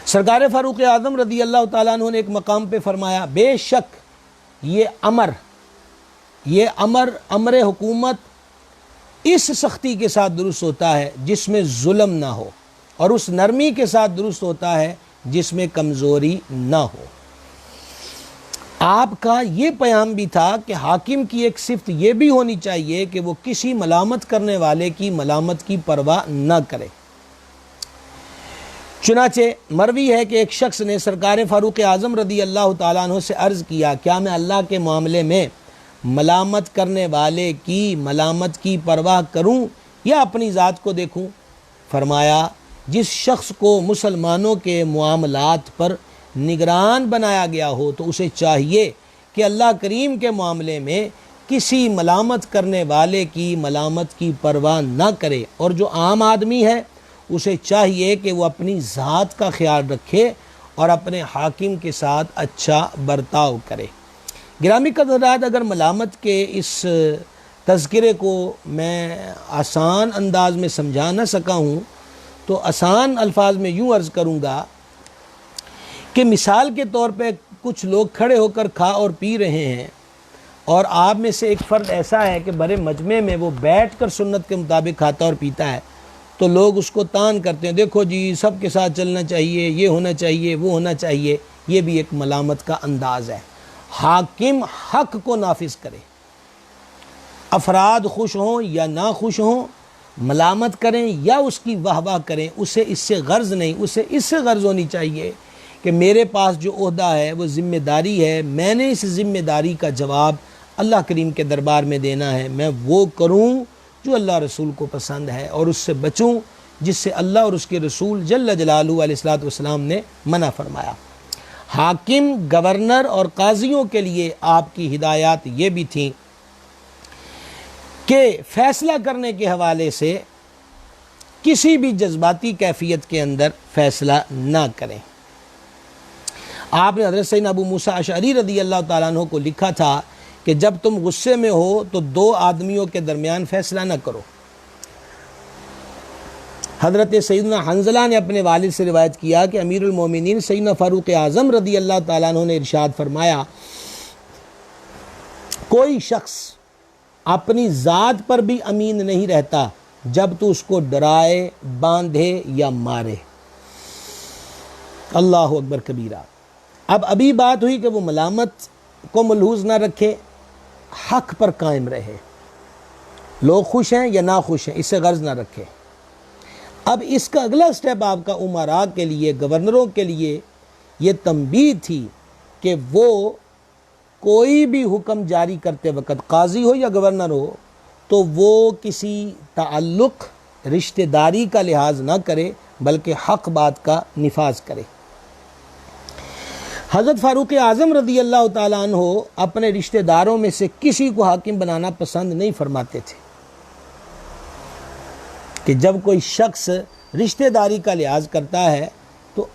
سرکار فاروق اعظم رضی اللہ تعالیٰ عنہ نے ایک مقام پہ فرمایا، بے شک یہ امر حکومت اس سختی کے ساتھ درست ہوتا ہے جس میں ظلم نہ ہو، اور اس نرمی کے ساتھ درست ہوتا ہے جس میں کمزوری نہ ہو. آپ کا یہ پیام بھی تھا کہ حاکم کی ایک صفت یہ بھی ہونی چاہیے کہ وہ کسی ملامت کرنے والے کی ملامت کی پرواہ نہ کرے. چنانچہ مروی ہے کہ ایک شخص نے سرکار فاروق اعظم رضی اللہ تعالیٰ عنہ سے عرض کیا، کیا میں اللہ کے معاملے میں ملامت کرنے والے کی ملامت کی پرواہ کروں یا اپنی ذات کو دیکھوں؟ فرمایا، جس شخص کو مسلمانوں کے معاملات پر نگران بنایا گیا ہو تو اسے چاہیے کہ اللہ کریم کے معاملے میں کسی ملامت کرنے والے کی ملامت کی پرواہ نہ کرے، اور جو عام آدمی ہے اسے چاہیے کہ وہ اپنی ذات کا خیال رکھے اور اپنے حاکم کے ساتھ اچھا برتاؤ کرے. گرامی قدرات، اگر ملامت کے اس تذکرے کو میں آسان انداز میں سمجھا نہ سکا ہوں تو آسان الفاظ میں یوں عرض کروں گا کہ مثال کے طور پہ کچھ لوگ کھڑے ہو کر کھا اور پی رہے ہیں، اور آپ میں سے ایک فرد ایسا ہے کہ بڑے مجمع میں وہ بیٹھ کر سنت کے مطابق کھاتا اور پیتا ہے، تو لوگ اس کو تان کرتے ہیں، دیکھو جی سب کے ساتھ چلنا چاہیے، یہ ہونا چاہیے، وہ ہونا چاہیے. یہ بھی ایک ملامت کا انداز ہے. حاکم حق کو نافذ کرے، افراد خوش ہوں یا نہ خوش ہوں، ملامت کریں یا اس کی واہ واہ کریں، اسے اس سے غرض نہیں، اسے اس سے غرض ہونی چاہیے کہ میرے پاس جو عہدہ ہے وہ ذمہ داری ہے، میں نے اس ذمہ داری کا جواب اللہ کریم کے دربار میں دینا ہے. میں وہ کروں جو اللہ رسول کو پسند ہے، اور اس سے بچوں جس سے اللہ اور اس کے رسول جل جلالہ علیہ الصلوۃ والسلام نے منع فرمایا. حاکم، گورنر اور قاضیوں کے لیے آپ کی ہدایات یہ بھی تھیں کہ فیصلہ کرنے کے حوالے سے کسی بھی جذباتی کیفیت کے اندر فیصلہ نہ کریں. آپ نے حضرت سیدنا ابو موسیٰ اشعری رضی اللہ تعالیٰ عنہ کو لکھا تھا کہ جب تم غصے میں ہو تو دو آدمیوں کے درمیان فیصلہ نہ کرو. حضرت سیدنا حنظلہ نے اپنے والد سے روایت کیا کہ امیر المومنین سیدنا فاروق اعظم رضی اللہ تعالیٰ عنہ نے ارشاد فرمایا، کوئی شخص اپنی ذات پر بھی امین نہیں رہتا جب تو اس کو ڈرائے، باندھے یا مارے. اللہ اکبر کبیرہ. اب ابھی بات ہوئی کہ وہ ملامت کو ملحوظ نہ رکھے، حق پر قائم رہے، لوگ خوش ہیں یا نہ خوش ہیں اس سے غرض نہ رکھے. اب اس کا اگلا سٹیپ آپ کا امراء کے لیے، گورنروں کے لیے یہ تنبیہ تھی کہ وہ کوئی بھی حکم جاری کرتے وقت، قاضی ہو یا گورنر ہو، تو وہ کسی تعلق، رشتہ داری کا لحاظ نہ کرے بلکہ حق بات کا نفاذ کرے. حضرت فاروق اعظم رضی اللہ تعالیٰ عنہ اپنے رشتہ داروں میں سے کسی کو حاکم بنانا پسند نہیں فرماتے تھے کہ جب کوئی شخص رشتہ داری کا لحاظ کرتا ہے تو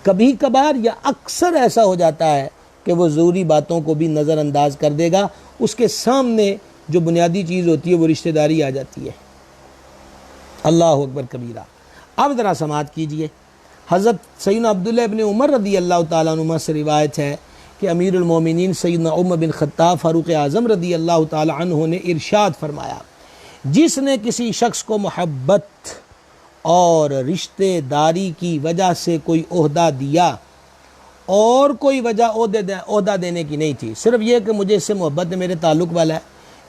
کبھی کبھار یا اکثر ایسا ہو جاتا ہے کہ وہ ضروری باتوں کو بھی نظر انداز کر دے گا، اس کے سامنے جو بنیادی چیز ہوتی ہے وہ رشتہ داری آ جاتی ہے. اللہ اکبر کبیرہ. اب ذرا سماعت کیجئے. حضرت سیدنا عبداللہ ابن عمر رضی اللہ تعالیٰ عنہ سے روایت ہے کہ امیر المومنین سیدنا عمر بن خطاب فاروق اعظم رضی اللہ تعالیٰ عنہ نے ارشاد فرمایا، جس نے کسی شخص کو محبت اور رشتہ داری کی وجہ سے کوئی عہدہ دیا، اور کوئی وجہ عہدہ دینے کی نہیں تھی، صرف یہ کہ مجھے اس سے محبت ہے، میرے تعلق والا ہے،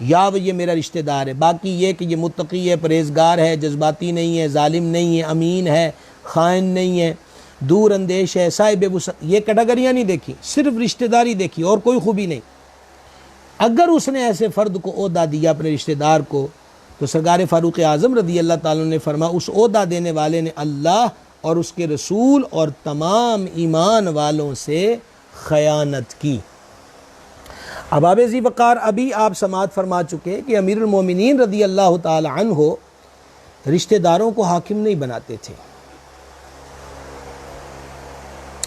یا وہ یہ میرا رشتہ دار ہے، باقی یہ کہ یہ متقی ہے، پرہیزگار ہے، جذباتی نہیں ہے، ظالم نہیں ہے، امین ہے، خائن نہیں ہے، دور اندیش ہے، صاحب وسعت، یہ کیٹیگریاں نہیں دیکھی، صرف رشتہ داری دیکھی اور کوئی خوبی نہیں. اگر اس نے ایسے فرد کو عہدہ دیا اپنے رشتہ دار کو، تو سرکار فاروق اعظم رضی اللہ تعالیٰ نے فرمایا اس عہدہ دینے والے نے اللہ اور اس کے رسول اور تمام ایمان والوں سے خیانت کی. اب آب ذی وقار، ابھی آپ سماعت فرما چکے کہ امیر المومنین رضی اللہ تعالی عنہ رشتہ داروں کو حاکم نہیں بناتے تھے.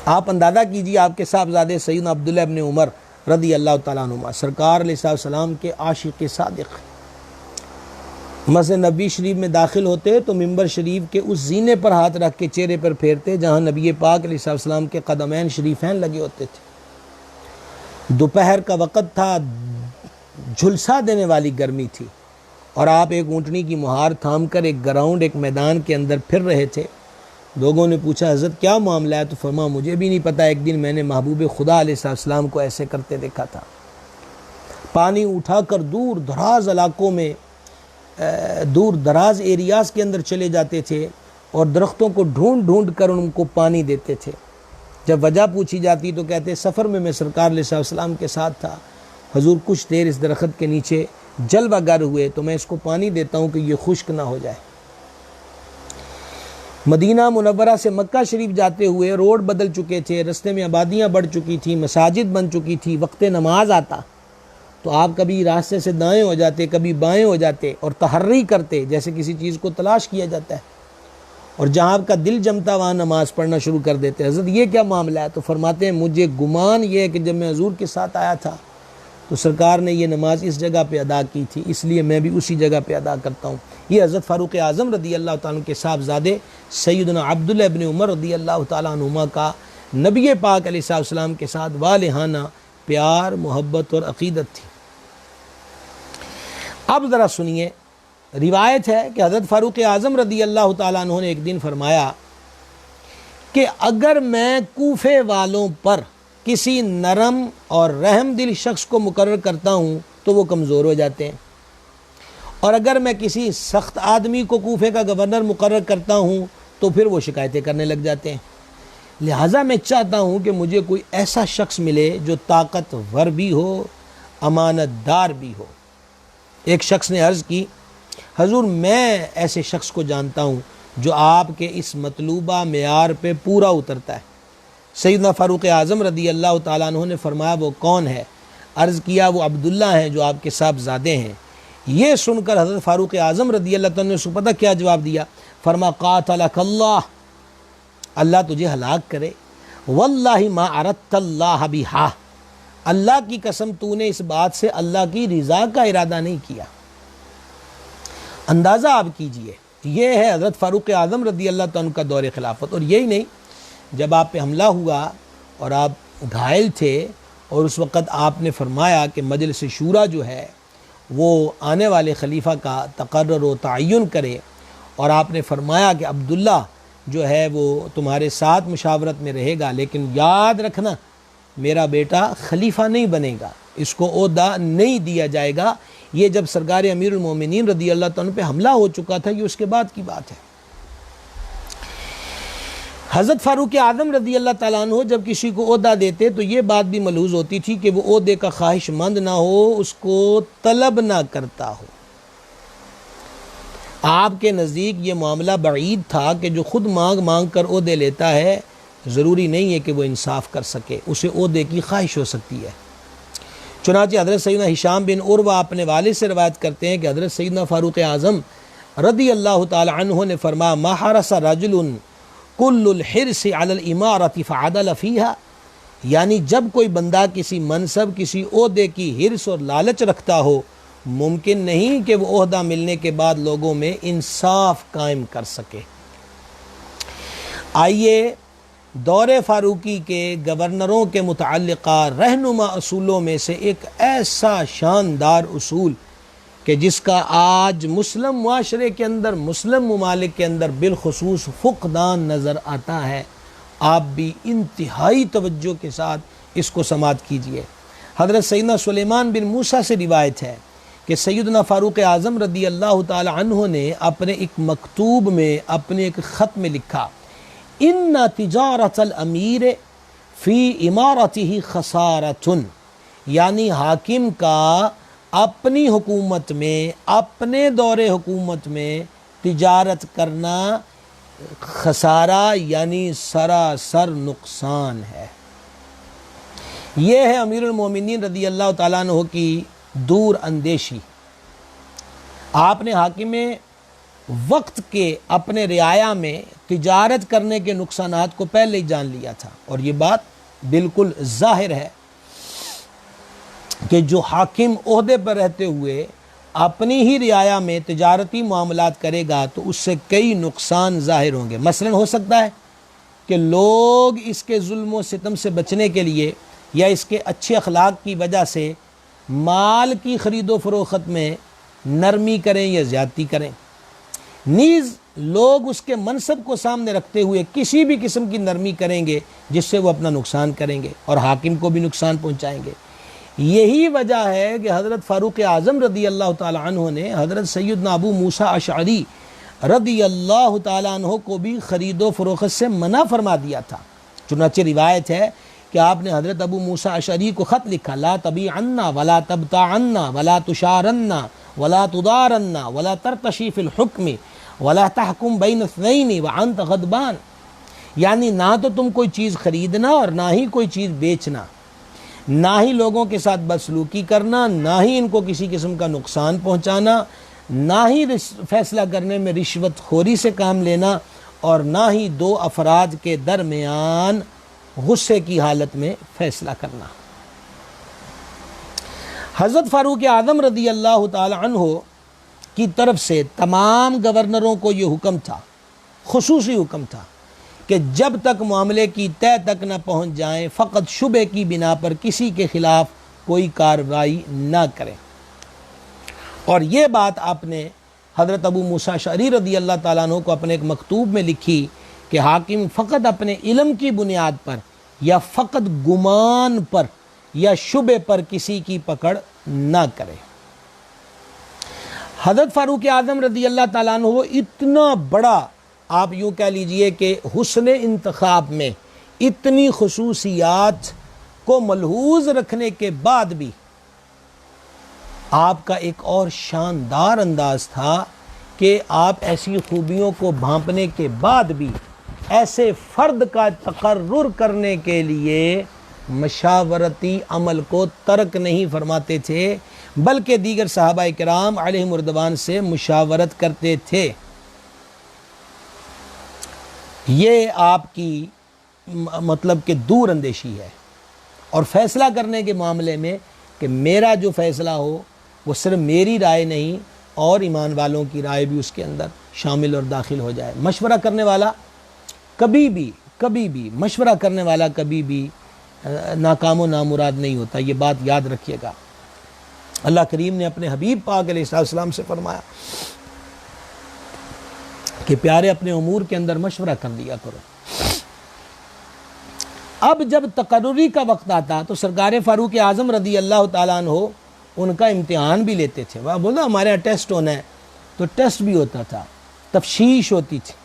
آپ اندازہ کیجیے آپ کے صاحبزادے سیدنا عبداللہ ابن عمر رضی اللہ تعالیٰ عنہما سرکار علیہ السلام کے عاشق صادق مسجد نبی شریف میں داخل ہوتے تو منبر شریف کے اس زینے پر ہاتھ رکھ کے چہرے پر پھیرتے جہاں نبی پاک علیہ السلام کے قدمین شریفین لگے ہوتے تھے۔ دوپہر کا وقت تھا، جھلسا دینے والی گرمی تھی، اور آپ ایک اونٹنی کی مہار تھام کر ایک گراؤنڈ، ایک میدان کے اندر پھر رہے تھے۔ لوگوں نے پوچھا حضرت کیا معاملہ ہے؟ تو فرمایا مجھے بھی نہیں پتہ، ایک دن میں نے محبوب خدا علیہ السلام کو ایسے کرتے دیکھا تھا۔ پانی اٹھا کر دور دراز علاقوں میں، دور دراز ایریاز کے اندر چلے جاتے تھے اور درختوں کو ڈھونڈ ڈھونڈ کر ان کو پانی دیتے تھے۔ جب وجہ پوچھی جاتی تو کہتے سفر میں سرکار علیہ السلام کے ساتھ تھا، حضور کچھ دیر اس درخت کے نیچے جلوہ گر ہوئے تو میں اس کو پانی دیتا ہوں کہ یہ خشک نہ ہو جائے۔ مدینہ منورہ سے مکہ شریف جاتے ہوئے روڈ بدل چکے تھے، رستے میں آبادیاں بڑھ چکی تھیں، مساجد بن چکی تھی، وقت نماز آتا تو آپ کبھی راستے سے دائیں ہو جاتے، کبھی بائیں ہو جاتے اور تحری کرتے جیسے کسی چیز کو تلاش کیا جاتا ہے، اور جہاں آپ کا دل جمتا وہاں نماز پڑھنا شروع کر دیتے۔ حضرت یہ کیا معاملہ ہے؟ تو فرماتے ہیں مجھے گمان یہ ہے کہ جب میں حضور کے ساتھ آیا تھا تو سرکار نے یہ نماز اس جگہ پہ ادا کی تھی، اس لیے میں بھی اسی جگہ پہ ادا کرتا ہوں۔ یہ حضرت فاروق اعظم رضی اللہ تعالیٰ عنہ کے صاحبزادے سیدنا عبداللہ ابن عمر رضی اللہ تعالیٰ عنہما کا نبی پاک علیہ السلام کے ساتھ والہانہ پیار، محبت اور عقیدت تھی۔ اب ذرا سنیے، روایت ہے کہ حضرت فاروق اعظم رضی اللہ تعالیٰ عنہ نے ایک دن فرمایا کہ اگر میں کوفے والوں پر کسی نرم اور رحم دل شخص کو مقرر کرتا ہوں تو وہ کمزور ہو جاتے ہیں، اور اگر میں کسی سخت آدمی کو کوفے کا گورنر مقرر کرتا ہوں تو پھر وہ شکایتیں کرنے لگ جاتے ہیں۔ لہٰذا میں چاہتا ہوں کہ مجھے کوئی ایسا شخص ملے جو طاقتور بھی ہو، امانت دار بھی ہو۔ ایک شخص نے عرض کی حضور میں ایسے شخص کو جانتا ہوں جو آپ کے اس مطلوبہ معیار پہ پورا اترتا ہے۔ سیدنا فاروق اعظم رضی اللہ تعالیٰ عنہ نے فرمایا وہ کون ہے؟ عرض کیا وہ عبداللہ ہیں جو آپ کے صاحبزادے ہیں۔ یہ سن کر حضرت فاروق اعظم رضی اللہ تعالیٰ نے اس کو پتہ کیا جواب دیا؟ فرما قاتلک اللہ، اللہ تجھے ہلاک کرے، واللہ ما اردت اللہ بہا، اللہ کی قسم تو نے اس بات سے اللہ کی رضا کا ارادہ نہیں کیا۔ اندازہ آپ کیجئے، یہ ہے حضرت فاروق اعظم رضی اللہ تعالیٰ کا دور خلافت۔ اور یہی نہیں، جب آپ پہ حملہ ہوا اور آپ گھائل تھے اور اس وقت آپ نے فرمایا کہ مجلس شورا جو ہے وہ آنے والے خلیفہ کا تقرر و تعین کرے، اور آپ نے فرمایا کہ عبداللہ جو ہے وہ تمہارے ساتھ مشاورت میں رہے گا، لیکن یاد رکھنا میرا بیٹا خلیفہ نہیں بنے گا، اس کو عہدہ نہیں دیا جائے گا۔ یہ جب سرکار امیر المومنین رضی اللہ تعالیٰ پہ حملہ ہو چکا تھا، یہ اس کے بعد کی بات ہے۔ حضرت فاروق اعظم رضی اللہ تعالیٰ عنہ جب کسی کو عہدہ دیتے تو یہ بات بھی ملحوظ ہوتی تھی کہ وہ عہدے کا خواہش مند نہ ہو، اس کو طلب نہ کرتا ہو۔ آپ کے نزدیک یہ معاملہ بعید تھا کہ جو خود مانگ مانگ کر عہدے لیتا ہے ضروری نہیں ہے کہ وہ انصاف کر سکے، اسے عہدے کی خواہش ہو سکتی ہے۔ چنانچہ حضرت سیدنا ہشام بن عروہ اپنے والد سے روایت کرتے ہیں کہ حضرت سیدنا فاروق اعظم رضی اللہ تعالی عنہ نے فرمایا ما حرس رجل کل الحرس علی الامارۃ فعدل فیہا، یعنی جب کوئی بندہ کسی منصب، کسی عہدے کی حرص اور لالچ رکھتا ہو، ممکن نہیں کہ وہ عہدہ ملنے کے بعد لوگوں میں انصاف قائم کر سکے۔ آئیے دور فاروقی کے گورنروں کے متعلقہ رہنما اصولوں میں سے ایک ایسا شاندار اصول کہ جس کا آج مسلم معاشرے کے اندر، مسلم ممالک کے اندر بالخصوص فقدان نظر آتا ہے، آپ بھی انتہائی توجہ کے ساتھ اس کو سماعت کیجئے۔ حضرت سیدنا سلیمان بن موسیٰ سے روایت ہے کہ سیدنا فاروق اعظم رضی اللہ تعالی عنہ نے اپنے ایک مکتوب میں، اپنے ایک خط میں لکھا ان تجارت الامیر فی امارتہ خسارۃ، یعنی حاکم کا اپنی حکومت میں، اپنے دور حکومت میں تجارت کرنا خسارہ یعنی سراسر نقصان ہے۔ یہ ہے امیر المومنین رضی اللہ تعالیٰ عنہ کی دور اندیشی۔ آپ نے حاکم وقت کے اپنے رعایا میں تجارت کرنے کے نقصانات کو پہلے ہی جان لیا تھا، اور یہ بات بالکل ظاہر ہے کہ جو حاکم عہدے پر رہتے ہوئے اپنی ہی رعایا میں تجارتی معاملات کرے گا تو اس سے کئی نقصان ظاہر ہوں گے۔ مثلا ہو سکتا ہے کہ لوگ اس کے ظلم و ستم سے بچنے کے لیے یا اس کے اچھے اخلاق کی وجہ سے مال کی خرید و فروخت میں نرمی کریں یا زیادتی کریں، نیز لوگ اس کے منصب کو سامنے رکھتے ہوئے کسی بھی قسم کی نرمی کریں گے جس سے وہ اپنا نقصان کریں گے اور حاکم کو بھی نقصان پہنچائیں گے۔ یہی وجہ ہے کہ حضرت فاروق اعظم رضی اللہ تعالی عنہ نے حضرت سیدنا ابو موسیٰ اشعری رضی اللہ تعالی عنہ کو بھی خرید و فروخت سے منع فرما دیا تھا۔ چنانچہ روایت ہے کہ آپ نے حضرت ابو موسیٰ اشعری کو خط لکھا، لا تبیعنا ولا تبتاعنا ولا تشارنا ولا تضارنا ولا ترتشی فی الحکم ولا تحکم بین اثنین وانت غضبان، یعنی نہ تو تم کوئی چیز خریدنا اور نہ ہی کوئی چیز بیچنا، نہ ہی لوگوں کے ساتھ بدسلوکی کرنا، نہ ہی ان کو کسی قسم کا نقصان پہنچانا، نہ ہی فیصلہ کرنے میں رشوت خوری سے کام لینا، اور نہ ہی دو افراد کے درمیان غصے کی حالت میں فیصلہ کرنا۔ حضرت فاروق اعظم رضی اللہ تعالی عنہ کی طرف سے تمام گورنروں کو یہ حکم تھا، خصوصی حکم تھا، کہ جب تک معاملے کی طے تک نہ پہنچ جائیں فقط شبے کی بنا پر کسی کے خلاف کوئی کارروائی نہ کریں۔ اور یہ بات آپ نے حضرت ابو موسیٰ اشعری رضی اللہ تعالیٰ عنہ کو اپنے ایک مکتوب میں لکھی کہ حاکم فقط اپنے علم کی بنیاد پر یا فقط گمان پر یا شبے پر کسی کی پکڑ نہ کرے۔ حضرت فاروق اعظم رضی اللہ تعالیٰ عنہ اتنا بڑا، آپ یوں کہہ لیجئے کہ حسن انتخاب میں اتنی خصوصیات کو ملحوظ رکھنے کے بعد بھی آپ کا ایک اور شاندار انداز تھا کہ آپ ایسی خوبیوں کو بھانپنے کے بعد بھی ایسے فرد کا تقرر کرنے کے لیے مشاورتی عمل کو ترک نہیں فرماتے تھے، بلکہ دیگر صحابہ کرام علیہم رضوان سے مشاورت کرتے تھے۔ یہ آپ کی مطلب کہ دور اندیشی ہے، اور فیصلہ کرنے کے معاملے میں کہ میرا جو فیصلہ ہو وہ صرف میری رائے نہیں اور ایمان والوں کی رائے بھی اس کے اندر شامل اور داخل ہو جائے۔ مشورہ کرنے والا کبھی بھی مشورہ کرنے والا کبھی بھی ناکام و نامراد نہیں ہوتا، یہ بات یاد رکھیے گا۔ اللہ کریم نے اپنے حبیب پاک علیہ السلام سے فرمایا کہ پیارے اپنے امور کے اندر مشورہ کر لیا کرو۔ اب جب تقرری کا وقت آتا تو سرکار فاروق اعظم رضی اللہ تعالیٰ عنہ ان کا امتحان بھی لیتے تھے۔ وہ بولا ہمارے یہاں ٹیسٹ ہونا ہے تو ٹیسٹ بھی ہوتا تھا، تفتیش ہوتی تھی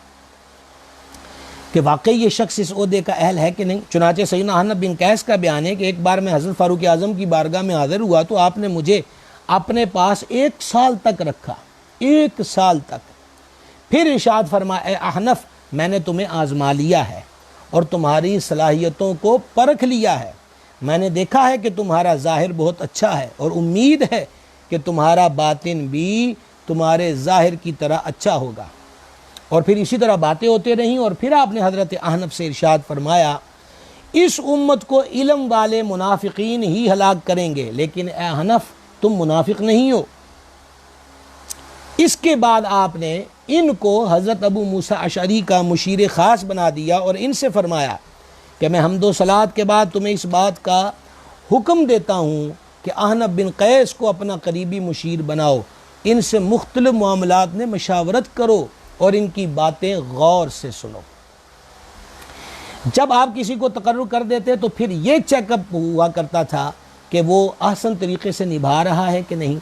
کہ واقعی یہ شخص اس عہدے کا اہل ہے کہ نہیں۔ چنانچہ سیدنا حنف بن قیس کا بیان ہے کہ ایک بار میں حضرت فاروق اعظم کی بارگاہ میں حاضر ہوا تو آپ نے مجھے اپنے پاس 1 سال تک رکھا، 1 سال تک۔ پھر ارشاد فرمایا، اے احنف، میں نے تمہیں آزما لیا ہے اور تمہاری صلاحیتوں کو پرکھ لیا ہے، میں نے دیکھا ہے کہ تمہارا ظاہر بہت اچھا ہے اور امید ہے کہ تمہارا باطن بھی تمہارے ظاہر کی طرح اچھا ہوگا۔ اور پھر اسی طرح باتیں ہوتے رہیں، اور پھر آپ نے حضرت احنف سے ارشاد فرمایا، اس امت کو علم والے منافقین ہی ہلاک کریں گے، لیکن اے احنف تم منافق نہیں ہو۔ اس کے بعد آپ نے ان کو حضرت ابو موسیٰ اشعری کا مشیر خاص بنا دیا اور ان سے فرمایا کہ میں حمد و صلوات کے بعد تمہیں اس بات کا حکم دیتا ہوں کہ احنف بن قیس کو اپنا قریبی مشیر بناؤ، ان سے مختلف معاملات میں مشاورت کرو اور ان کی باتیں غور سے سنو۔ جب آپ کسی کو تقرر کر دیتے تو پھر یہ چیک اپ ہوا کرتا تھا کہ وہ احسن طریقے سے نبھا رہا ہے کہ نہیں۔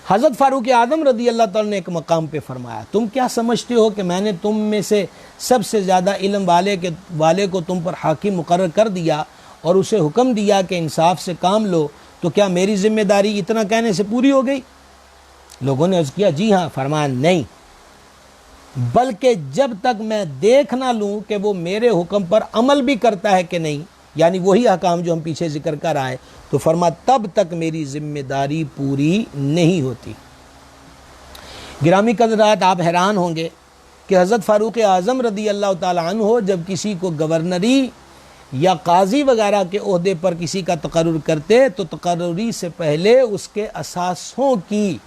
حضرت فاروق اعظم رضی اللہ تعالیٰ نے ایک مقام پہ فرمایا، تم کیا سمجھتے ہو کہ میں نے تم میں سے سب سے زیادہ علم والے کو تم پر حاکم مقرر کر دیا اور اسے حکم دیا کہ انصاف سے کام لو، تو کیا میری ذمہ داری اتنا کہنے سے پوری ہو گئی؟ لوگوں نے عرض کیا جی ہاں۔ فرمایا نہیں، بلکہ جب تک میں دیکھ نہ لوں کہ وہ میرے حکم پر عمل بھی کرتا ہے کہ نہیں، یعنی وہی احکام جو ہم پیچھے ذکر کر آئے، تو فرما تب تک میری ذمہ داری پوری نہیں ہوتی۔ گرامی قدرات، آپ حیران ہوں گے کہ حضرت فاروق اعظم رضی اللہ تعالیٰ عنہ جب کسی کو گورنری یا قاضی وغیرہ کے عہدے پر کسی کا تقرر کرتے تو تقرری سے پہلے اس کے اثاثوں کی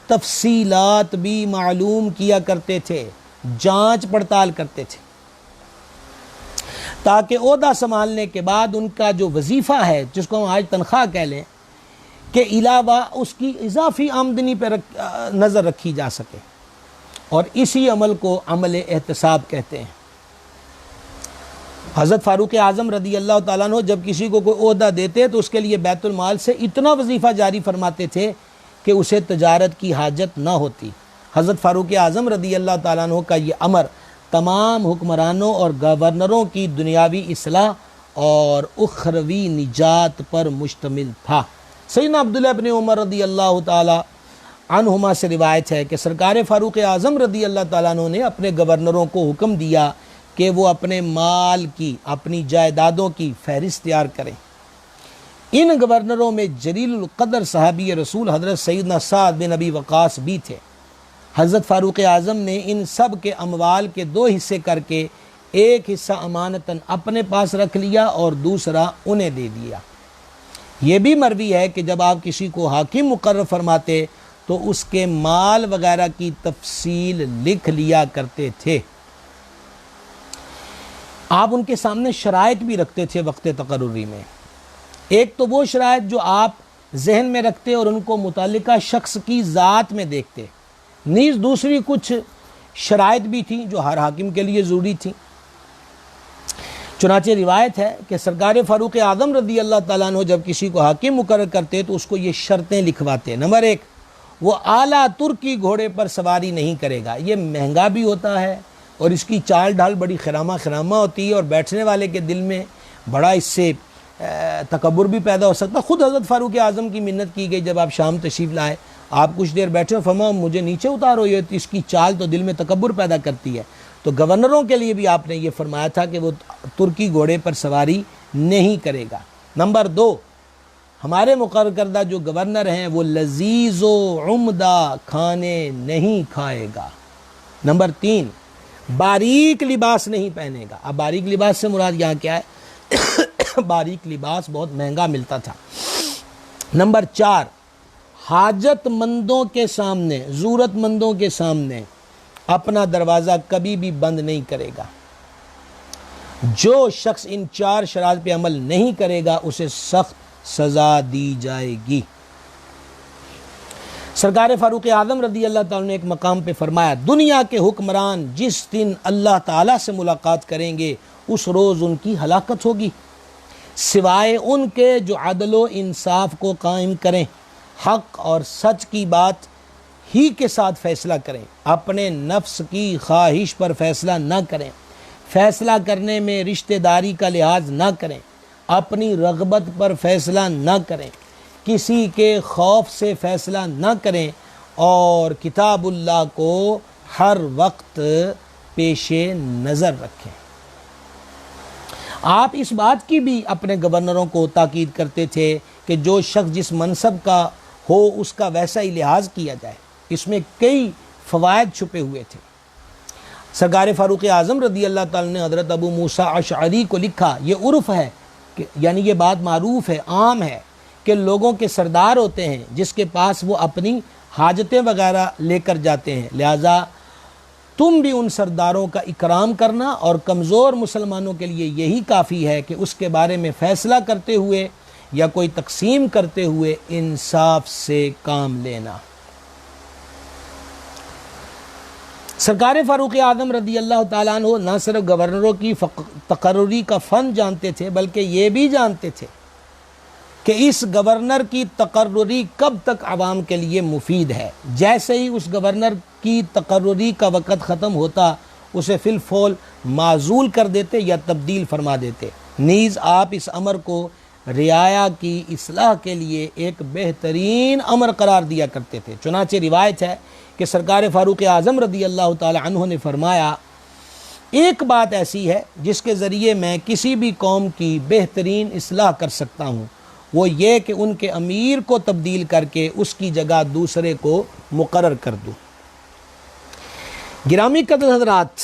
تفصیلات بھی معلوم کیا کرتے تھے، جانچ پڑتال کرتے تھے، تاکہ عہدہ سنبھالنے کے بعد ان کا جو وظیفہ ہے، جس کو ہم آج تنخواہ کہہ لیں، کے علاوہ اس کی اضافی آمدنی پہ نظر رکھی جا سکے، اور اسی عمل کو عمل احتساب کہتے ہیں۔ حضرت فاروق اعظم رضی اللہ تعالیٰ عنہ جب کسی کو کوئی عہدہ دیتے تو اس کے لیے بیت المال سے اتنا وظیفہ جاری فرماتے تھے کہ اسے تجارت کی حاجت نہ ہوتی۔ حضرت فاروق اعظم رضی اللہ تعالیٰ عنہ کا یہ امر تمام حکمرانوں اور گورنروں کی دنیاوی اصلاح اور اخروی نجات پر مشتمل تھا۔ سیدنا عبداللہ بن عمر رضی اللہ تعالیٰ عنہما سے روایت ہے کہ سرکار فاروق اعظم رضی اللہ تعالیٰ عنہ نے اپنے گورنروں کو حکم دیا کہ وہ اپنے مال کی، اپنی جائیدادوں کی فہرست تیار کریں۔ ان گورنروں میں جلیل القدر صحابی رسول حضرت سیدنا سعد بن ابی وقاص بھی تھے۔ حضرت فاروق اعظم نے ان سب کے اموال کے 2 حصے کر کے ایک حصہ امانتاً اپنے پاس رکھ لیا اور دوسرا انہیں دے دیا۔ یہ بھی مروی ہے کہ جب آپ کسی کو حاکم مقرر فرماتے تو اس کے مال وغیرہ کی تفصیل لکھ لیا کرتے تھے۔ آپ ان کے سامنے شرائط بھی رکھتے تھے وقت تقرری میں۔ ایک تو وہ شرائط جو آپ ذہن میں رکھتے اور ان کو متعلقہ شخص کی ذات میں دیکھتے، نیز دوسری کچھ شرائط بھی تھیں جو ہر حاکم کے لیے ضروری تھیں۔ چنانچہ روایت ہے کہ سرکار فاروق اعظم رضی اللہ تعالیٰ عنہ جب کسی کو حاکم مقرر کرتے تو اس کو یہ شرطیں لکھواتے۔ نمبر 1، وہ اعلیٰ ترکی گھوڑے پر سواری نہیں کرے گا، یہ مہنگا بھی ہوتا ہے اور اس کی چال ڈھال بڑی خرامہ ہوتی ہے اور بیٹھنے والے کے دل میں بڑا اس سے تکبر بھی پیدا ہو سکتا۔ خود حضرت فاروق اعظم کی منت کی گئی، جب آپ شام تشریف لائے، آپ کچھ دیر بیٹھے اور فرمایا مجھے نیچے اتارو، یہ اس کی چال تو دل میں تکبر پیدا کرتی ہے۔ تو گورنروں کے لیے بھی آپ نے یہ فرمایا تھا کہ وہ ترکی گھوڑے پر سواری نہیں کرے گا۔ نمبر 2، ہمارے مقرر کردہ جو گورنر ہیں وہ لذیذ و عمدہ کھانے نہیں کھائے گا۔ نمبر 3، باریک لباس نہیں پہنے گا۔ اب باریک لباس سے مراد یہاں کیا ہے؟ باریک لباس بہت مہنگا ملتا تھا۔ نمبر 4، حاجت مندوں کے سامنے، ضرورت مندوں کے سامنے اپنا دروازہ کبھی بھی بند نہیں کرے گا۔ جو شخص ان 4 شرائط پہ عمل نہیں کرے گا اسے سخت سزا دی جائے گی۔ سرکار فاروق اعظم رضی اللہ تعالیٰ نے ایک مقام پہ فرمایا، دنیا کے حکمران جس دن اللہ تعالیٰ سے ملاقات کریں گے اس روز ان کی ہلاکت ہوگی، سوائے ان کے جو عدل و انصاف کو قائم کریں، حق اور سچ کی بات ہی کے ساتھ فیصلہ کریں، اپنے نفس کی خواہش پر فیصلہ نہ کریں، فیصلہ کرنے میں رشتہ داری کا لحاظ نہ کریں، اپنی رغبت پر فیصلہ نہ کریں، کسی کے خوف سے فیصلہ نہ کریں، اور کتاب اللہ کو ہر وقت پیش نظر رکھیں۔ آپ اس بات کی بھی اپنے گورنروں کو تاکید کرتے تھے کہ جو شخص جس منصب کا ہو اس کا ویسا ہی لحاظ کیا جائے۔ اس میں کئی فوائد چھپے ہوئے تھے۔ سرکار فاروق اعظم رضی اللہ تعالیٰ نے حضرت ابو موسیٰ اشعری کو لکھا، یہ عرف ہے کہ یعنی یہ بات معروف ہے، عام ہے کہ لوگوں کے سردار ہوتے ہیں جس کے پاس وہ اپنی حاجتیں وغیرہ لے کر جاتے ہیں، لہٰذا تم بھی ان سرداروں کا اکرام کرنا، اور کمزور مسلمانوں کے لیے یہی کافی ہے کہ اس کے بارے میں فیصلہ کرتے ہوئے یا کوئی تقسیم کرتے ہوئے انصاف سے کام لینا۔ سرکار فاروق اعظم رضی اللہ تعالیٰ عنہ نہ صرف گورنروں کی تقرری کا فن جانتے تھے بلکہ یہ بھی جانتے تھے کہ اس گورنر کی تقرری کب تک عوام کے لیے مفید ہے۔ جیسے ہی اس گورنر کی تقرری کا وقت ختم ہوتا اسے فی الفور معزول کر دیتے یا تبدیل فرما دیتے۔ نیز آپ اس امر کو رعایا کی اصلاح کے لیے ایک بہترین امر قرار دیا کرتے تھے۔ چنانچہ روایت ہے کہ سرکار فاروق اعظم رضی اللہ تعالی عنہ نے فرمایا، ایک بات ایسی ہے جس کے ذریعے میں کسی بھی قوم کی بہترین اصلاح کر سکتا ہوں، وہ یہ کہ ان کے امیر کو تبدیل کر کے اس کی جگہ دوسرے کو مقرر کر دوں۔ گرامی قدر حضرات،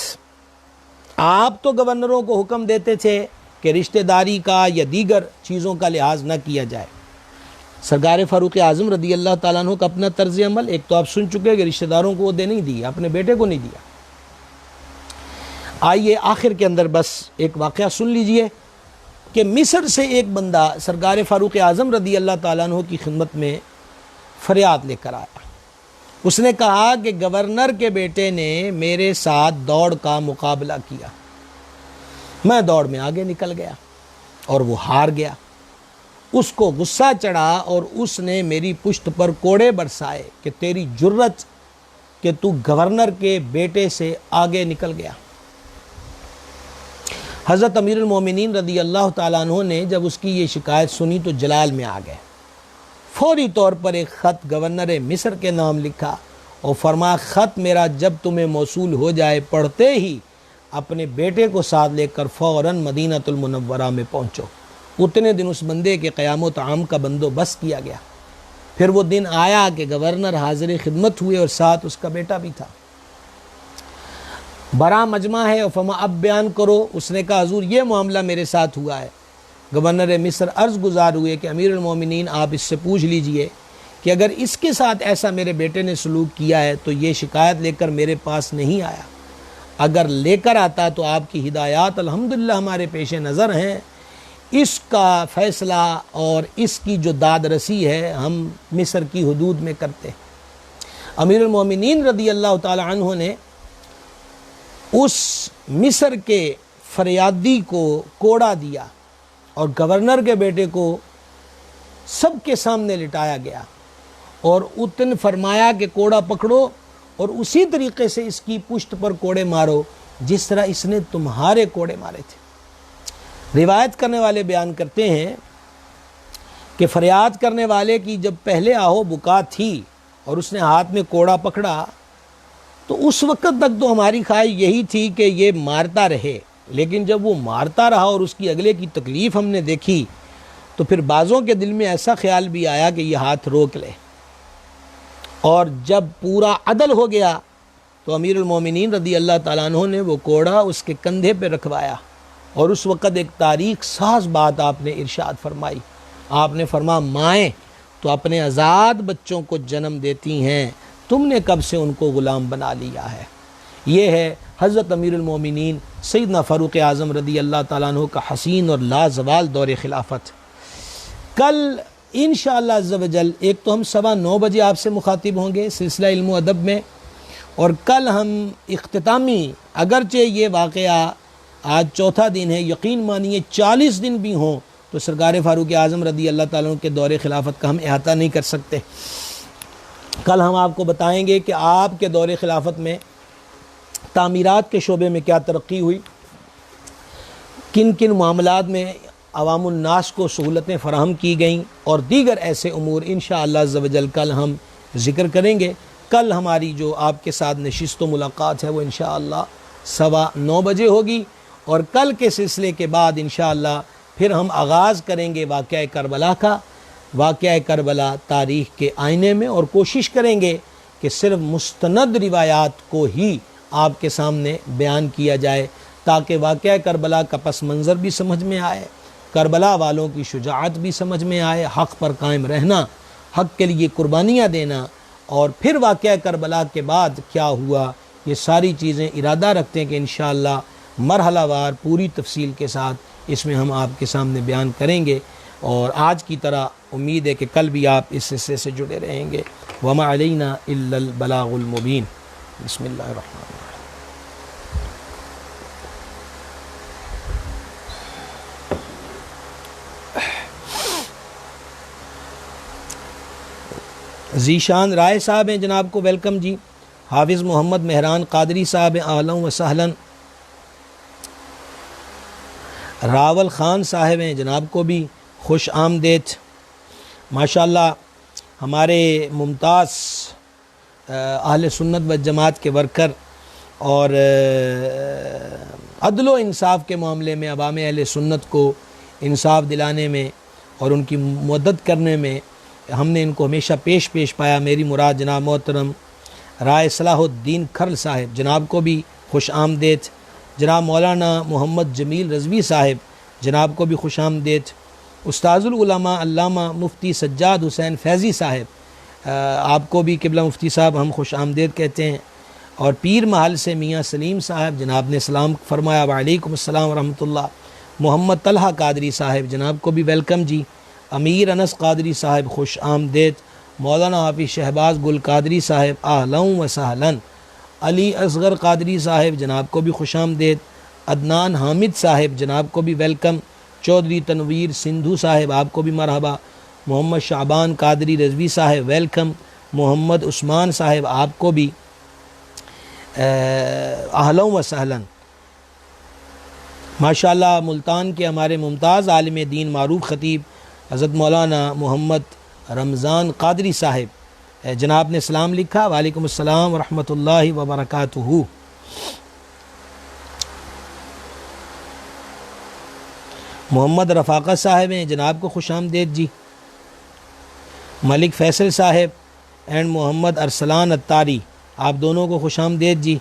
آپ تو گورنروں کو حکم دیتے تھے کہ رشتہ داری کا یا دیگر چیزوں کا لحاظ نہ کیا جائے۔ سرکار فاروق اعظم رضی اللہ تعالیٰ عنہ کا اپنا طرز عمل ایک تو آپ سن چکے کہ رشتہ داروں کو وہ دے نہیں دیا، اپنے بیٹے کو نہیں دیا۔ آئیے آخر کے اندر بس ایک واقعہ سن لیجئے کہ مصر سے ایک بندہ سرکار فاروق اعظم رضی اللہ تعالیٰ عنہ کی خدمت میں فریاد لے کر آیا۔ اس نے کہا کہ گورنر کے بیٹے نے میرے ساتھ دوڑ کا مقابلہ کیا، میں دوڑ میں آگے نکل گیا اور وہ ہار گیا۔ اس کو غصہ چڑھا اور اس نے میری پشت پر کوڑے برسائے کہ تیری جرت کہ تو گورنر کے بیٹے سے آگے نکل گیا۔ حضرت امیر المومنین رضی اللہ تعالیٰ عنہ نے جب اس کی یہ شکایت سنی تو جلال میں آ گئے۔ فوری طور پر ایک خط گورنر مصر کے نام لکھا اور فرمایا خط میرا جب تمہیں موصول ہو جائے پڑھتے ہی اپنے بیٹے کو ساتھ لے کر فوراً مدینۃ المنورہ میں پہنچو۔ اتنے دن اس بندے کے قیام و طعام کا بندوبست کیا گیا۔ پھر وہ دن آیا کہ گورنر حاضر خدمت ہوئے اور ساتھ اس کا بیٹا بھی تھا۔ بڑا مجمع ہے اور فرما اب بیان کرو۔ اس نے کہا حضور یہ معاملہ میرے ساتھ ہوا ہے۔ گورنر مصر عرض گزار ہوئے کہ امیر المومنین آپ اس سے پوچھ لیجئے کہ اگر اس کے ساتھ ایسا میرے بیٹے نے سلوک کیا ہے تو یہ شکایت لے کر میرے پاس نہیں آیا، اگر لے کر آتا تو آپ کی ہدایات الحمدللہ ہمارے پیش نظر ہیں، اس کا فیصلہ اور اس کی جو داد رسی ہے ہم مصر کی حدود میں کرتے۔ امیر المومنین رضی اللہ تعالی عنہ نے اس مصر کے فریادی کو کوڑا دیا اور گورنر کے بیٹے کو سب کے سامنے لٹایا گیا اور اتن فرمایا کہ کوڑا پکڑو اور اسی طریقے سے اس کی پشت پر کوڑے مارو جس طرح اس نے تمہارے کوڑے مارے تھے۔ روایت کرنے والے بیان کرتے ہیں کہ فریاد کرنے والے کی جب پہلے آہو بکا تھی اور اس نے ہاتھ میں کوڑا پکڑا تو اس وقت تک تو ہماری خواہش یہی تھی کہ یہ مارتا رہے، لیکن جب وہ مارتا رہا اور اس کی اگلے کی تکلیف ہم نے دیکھی تو پھر بعضوں کے دل میں ایسا خیال بھی آیا کہ یہ ہاتھ روک لے، اور جب پورا عدل ہو گیا تو امیر المومنین رضی اللہ تعالیٰ عنہ نے وہ کوڑا اس کے کندھے پہ رکھوایا اور اس وقت ایک تاریخ ساز بات آپ نے ارشاد فرمائی۔ آپ نے فرمایا مائیں تو اپنے آزاد بچوں کو جنم دیتی ہیں، تم نے کب سے ان کو غلام بنا لیا ہے۔ یہ ہے حضرت امیر المومنین سیدنا فاروق اعظم رضی اللہ تعالیٰ عنہ کا حسین اور لازوال دور خلافت۔ کل انشاءاللہ عز و جل ایک تو ہم 9:15 بجے آپ سے مخاطب ہوں گے سلسلہ علم و ادب میں، اور کل ہم اختتامی، اگرچہ یہ واقعہ آج چوتھا دن ہے، یقین مانیے 40 دن بھی ہوں تو سرکار فاروق اعظم رضی اللہ تعالیٰ عنہ کے دور خلافت کا ہم احاطہ نہیں کر سکتے۔ کل ہم آپ کو بتائیں گے کہ آپ کے دور خلافت میں تعمیرات کے شعبے میں کیا ترقی ہوئی، کن کن معاملات میں عوام الناس کو سہولتیں فراہم کی گئیں، اور دیگر ایسے امور انشاءاللہ عز و جل کل ہم ذکر کریں گے۔ کل ہماری جو آپ کے ساتھ نشست و ملاقات ہے وہ انشاءاللہ 9:15 بجے ہوگی، اور کل کے سلسلے کے بعد انشاءاللہ پھر ہم آغاز کریں گے واقعہ کربلا کا۔ واقعہ کربلا تاریخ کے آئینے میں، اور کوشش کریں گے کہ صرف مستند روایات کو ہی آپ کے سامنے بیان کیا جائے تاکہ واقعہ کربلا کا پس منظر بھی سمجھ میں آئے، کربلا والوں کی شجاعت بھی سمجھ میں آئے، حق پر قائم رہنا، حق کے لیے قربانیاں دینا، اور پھر واقعہ کربلا کے بعد کیا ہوا، یہ ساری چیزیں ارادہ رکھتے ہیں کہ انشاءاللہ مرحلہ وار پوری تفصیل کے ساتھ اس میں ہم آپ کے سامنے بیان کریں گے، اور آج کی طرح امید ہے کہ کل بھی آپ اس حصے سے جڑے رہیں گے۔ وما علینا الا البلاغ المبین۔ بسم اللہ الرحمن الرحیم۔ ذیشان رائے صاحب ہیں، جناب کو ویلکم جی۔ حافظ محمد مہران قادری صاحب ہیں، اہلا و سہلا۔ راول خان صاحب ہیں، جناب کو بھی خوش آمدید۔ ماشاءاللہ ہمارے ممتاز اہل سنت و جماعت کے ورکر، اور عدل و انصاف کے معاملے میں عوام اہل سنت کو انصاف دلانے میں اور ان کی مدد کرنے میں ہم نے ان کو ہمیشہ پیش پایا۔ میری مراد جناب محترم رائے صلاح الدین کھرل صاحب جناب کو بھی خوش آمدید، جناب مولانا محمد جمیل رضوی صاحب جناب کو بھی خوش آمدید، استاذ العلماء علامہ مفتی سجاد حسین فیضی صاحب آپ کو بھی قبلہ مفتی صاحب ہم خوش آمدید کہتے ہیں، اور پیر محل سے میاں سلیم صاحب جناب نے سلام فرمایا، وعلیکم السلام ورحمۃ اللہ۔ محمد طلحہ قادری صاحب جناب کو بھی ویلکم جی، امیر انس قادری صاحب خوش آمدید، مولانا حافظ شہباز گل قادری صاحب اہلا و سہلا، علی اصغر قادری صاحب جناب کو بھی خوش آمدید، عدنان حامد صاحب جناب کو بھی ویلکم، چودھری تنویر سندھو صاحب آپ کو بھی مرحبا، محمد شعبان قادری رضوی صاحب ویلکم، محمد عثمان صاحب آپ کو بھی اہلا و سہلا۔ ماشاءاللہ ملتان کے ہمارے ممتاز عالم دین معروف خطیب حضرت مولانا محمد رمضان قادری صاحب جناب نے سلام لکھا، وعلیکم السلام ورحمۃ اللہ وبرکاتہ۔ محمد رفاقت صاحب ہیں جناب کو خوش آمدید جی، ملک فیصل صاحب اینڈ محمد ارسلان اتاری آپ دونوں کو خوش آمدید جی،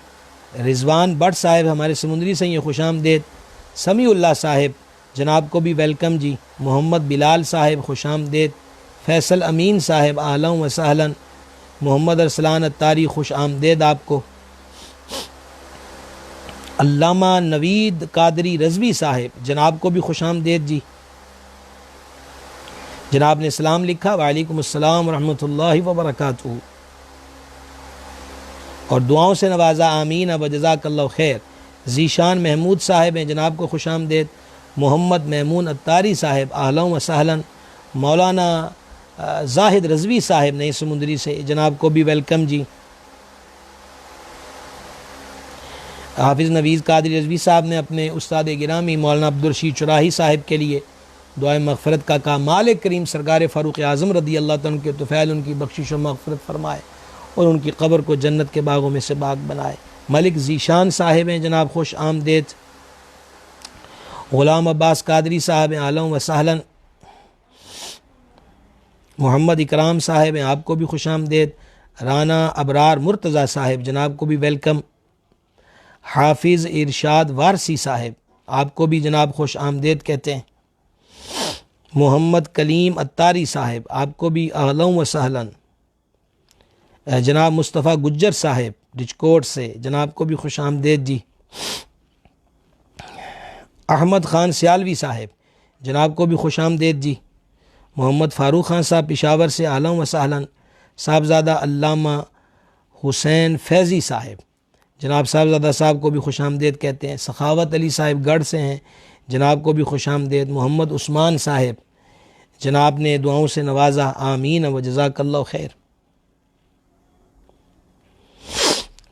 رضوان بٹ صاحب ہمارے سمندری سے یہ خوش آمدید، سمیع اللہ صاحب جناب کو بھی ویلکم جی، محمد بلال صاحب خوش آمدید، فیصل امین صاحب اہلا و سہلا، محمد ارسلان اتاری خوش آمدید آپ کو، علامہ نوید قادری رضوی صاحب جناب کو بھی خوش آمدید جی، جناب نے سلام لکھا، وعلیکم السلام ورحمۃ اللہ وبرکاتہ، اور دعاؤں سے نوازا، آمین و جزاک اللہ خیر۔ ذیشان محمود صاحب ہیں جناب کو خوش آمدید، محمد میمون اتاری صاحب اہلا و سہلا، مولانا زاہد رضوی صاحب نئی سمندری سے جناب کو بھی ویلکم جی، حافظ نویز قادری رضوی صاحب نے اپنے استاد گرامی مولانا عبدالرشید چراہی صاحب کے لیے دعائے مغفرت کا کہا، مالک کریم سرکار فاروق اعظم رضی اللہ تعالیٰ عنہ کے طفیل ان کی بخشش و مغفرت فرمائے اور ان کی قبر کو جنت کے باغوں میں سے باغ بنائے۔ ملک ذیشان صاحب ہیں جناب خوش آمدید، غلام عباس قادری صاحب ہیں اہلا و سہلا، محمد اکرام صاحب ہیں آپ کو بھی خوش آمدید، رانا ابرار مرتضیٰ صاحب جناب کو بھی ویلکم، حافظ ارشاد وارسی صاحب آپ کو بھی جناب خوش آمدید کہتے ہیں، محمد کلیم اتاری صاحب آپ کو بھی اہلا و سہلا، جناب مصطفیٰ گجر صاحب رچکوٹ سے جناب کو بھی خوش آمدید جی، احمد خان سیالوی صاحب جناب کو بھی خوش آمدید جی، محمد فاروق خان صاحب پشاور سے اہلا و سہلا، صاحبزادہ علامہ حسین فیضی صاحب جناب صاحبزادہ صاحب کو بھی خوش آمدید کہتے ہیں، سخاوت علی صاحب گڑھ سے ہیں جناب کو بھی خوش آمدید، محمد عثمان صاحب جناب نے دعاؤں سے نوازا، آمین و جزاک اللہ خیر،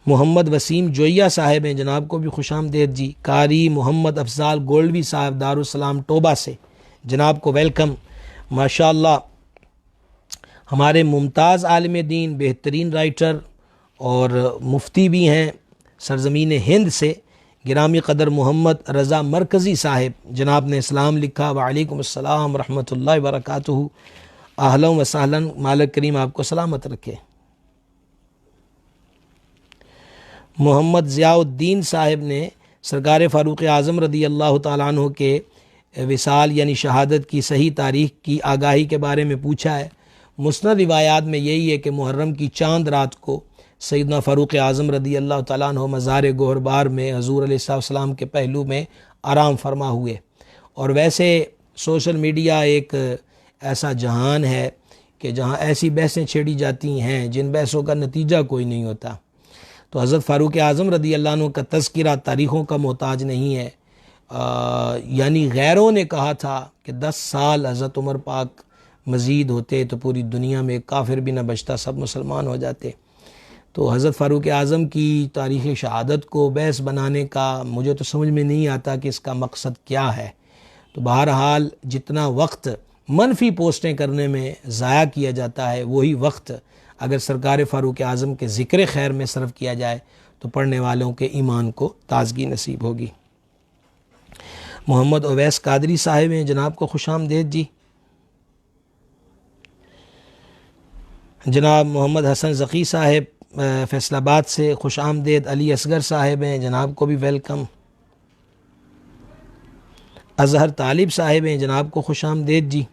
محمد وسیم جویہ صاحب ہیں جناب کو بھی خوش آمدید جی، قاری محمد افضال گولڈوی صاحب دارالسلام ٹوبہ سے جناب کو ویلکم۔ ماشاءاللہ ہمارے ممتاز عالم دین، بہترین رائٹر اور مفتی بھی ہیں سرزمین ہند سے، گرامی قدر محمد رضا مرکزی صاحب جناب نے سلام لکھا، وعلیکم السلام ورحمۃ اللہ وبرکاتہ، اہلا و سہلا، مالک کریم آپ کو سلامت رکھے۔ محمد ضیاء الدین صاحب نے سرکار فاروق اعظم رضی اللہ تعالیٰ عنہ کے وصال یعنی شہادت کی صحیح تاریخ کی آگاہی کے بارے میں پوچھا ہے۔ مسند روایات میں یہی ہے کہ محرم کی چاند رات کو سیدنا فاروق اعظم رضی اللہ تعالیٰ عنہ مزار گوہربار میں حضور علیہ السلام کے پہلو میں آرام فرما ہوئے، اور ویسے سوشل میڈیا ایک ایسا جہان ہے کہ جہاں ایسی بحثیں چھیڑی جاتی ہیں جن بحثوں کا نتیجہ کوئی نہیں ہوتا، تو حضرت فاروق اعظم رضی اللہ عنہ کا تذکرہ تاریخوں کا محتاج نہیں ہے، یعنی غیروں نے کہا تھا کہ 10 سال حضرت عمر پاک مزید ہوتے تو پوری دنیا میں کافر بھی نہ بچتا، سب مسلمان ہو جاتے، تو حضرت فاروق اعظم کی تاریخ شہادت کو بحث بنانے کا مجھے تو سمجھ میں نہیں آتا کہ اس کا مقصد کیا ہے۔ تو بہرحال جتنا وقت منفی پوسٹیں کرنے میں ضائع کیا جاتا ہے، وہی وقت اگر سرکار فاروق اعظم کے ذکر خیر میں صرف کیا جائے تو پڑھنے والوں کے ایمان کو تازگی نصیب ہوگی۔ محمد اویس قادری صاحب ہیں جناب کو خوش آمدید جی، جناب محمد حسن ذکی صاحب فیصل آباد سے خوش آمدید. علی اصغر صاحب ہیں، جناب کو بھی ویلکم. اظہر طالب صاحب ہیں، جناب کو خوش آمدید جی.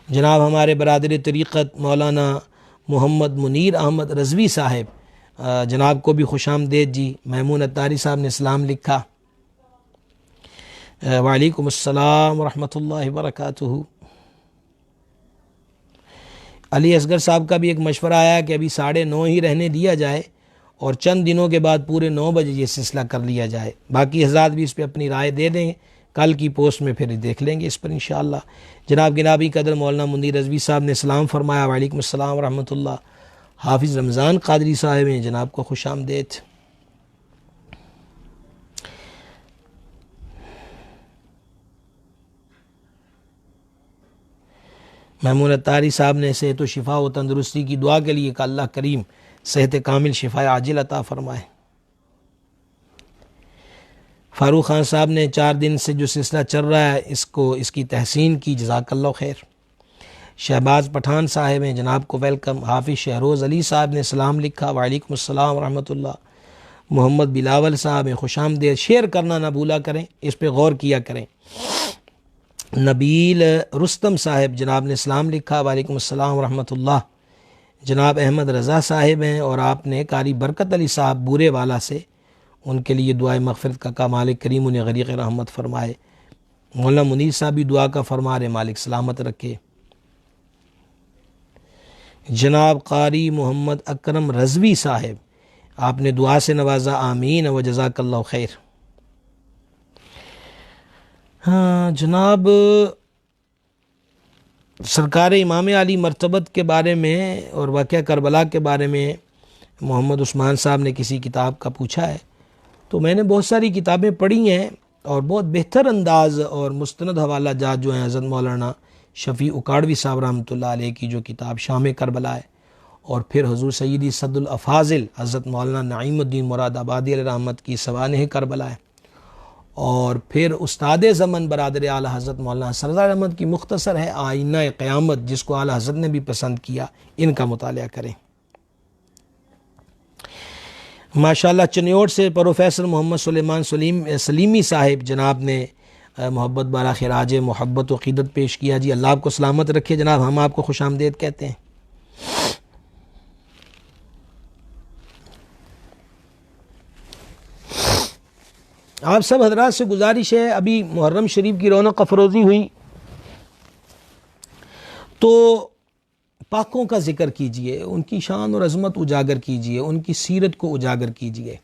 جناب ہمارے برادر طریقت مولانا محمد منیر احمد رضوی صاحب، جناب کو بھی خوش آمدید جی. میمون اتاری صاحب نے اسلام لکھا. وعلیکم السلام ورحمۃ اللہ وبرکاتہ. علی اصغر صاحب کا بھی ایک مشورہ آیا کہ ابھی 9:30 ہی رہنے دیا جائے اور چند دنوں کے بعد پورے 9 بجے یہ سلسلہ کر لیا جائے. باقی حضرات بھی اس پہ اپنی رائے دے دیں، کل کی پوسٹ میں پھر دیکھ لیں گے اس پر انشاءاللہ. جناب گنابی قدر مولانا منیر رضوی صاحب نے سلام فرمایا. وعلیکم السلام ورحمۃ اللہ. حافظ رمضان قادری صاحب ہیں، جناب کو خوش آمدید. میمون اتاری صاحب نے صحت و شفا و تندرستی کی دعا کے لیے کہ اللہ کریم صحت کامل شفا عاجل عطا فرمائے. فاروق خان صاحب نے 4 دن سے جو سلسلہ چل رہا ہے اس کی تحسین کی، جزاک اللہ خیر. شہباز پٹھان صاحب ہیں، جناب کو ویلکم. حافظ شہروز علی صاحب نے سلام لکھا. وعلیکم السلام ورحمۃ اللہ. محمد بلاول صاحب ہیں، خوش آمدید. شیئر کرنا نہ بھولا کریں، اس پہ غور کیا کریں. نبیل رستم صاحب جناب نے سلام لکھا. وعلیکم السلام ورحمۃ اللہ. جناب احمد رضا صاحب ہیں اور آپ نے قاری برکت علی صاحب بورے والا سے ان کے لیے دعائے مغفرت کا مالک کریم انہیں غریق رحمت فرمائے. مولانا منیر صاحب بھی دعا کا فرما رہے، مالک سلامت رکھے. جناب قاری محمد اکرم رضوی صاحب، آپ نے دعا سے نوازا، آمین و جزاک اللہ خیر. ہاں جناب، سرکار امام علی مرتبت کے بارے میں اور واقعہ کربلا کے بارے میں محمد عثمان صاحب نے کسی کتاب کا پوچھا ہے. تو میں نے بہت ساری کتابیں پڑھی ہیں اور بہت بہتر انداز اور مستند حوالہ جات جو ہیں حضرت مولانا شفیع اکاڑوی صاحب رحمۃ اللہ علیہ کی جو کتاب شام کربلا ہے، اور پھر حضور سیدی صد الافاضل حضرت مولانا نعیم الدین مراد آبادی علیہ رحمت کی سوانح کربلا ہے، اور پھر استاد زمن برادر اعلیٰ حضرت مولانا سرزار احمد کی مختصر ہے آئینہ قیامت، جس کو اعلیٰ حضرت نے بھی پسند کیا. ان کا مطالعہ کریں. ماشاءاللہ چنیوٹ سے پروفیسر محمد سلیمان سلیمی صاحب جناب نے محبت بارہ خراج محبت و عقیدت پیش کیا. جی اللہ آپ کو سلامت رکھے جناب، ہم آپ کو خوش آمدید کہتے ہیں. آپ سب حضرات سے گزارش ہے، ابھی محرم شریف کی رونق افروزی ہوئی تو پاکوں کا ذکر کیجئے، ان کی شان اور عظمت اجاگر کیجئے، ان کی سیرت کو اجاگر کیجئے.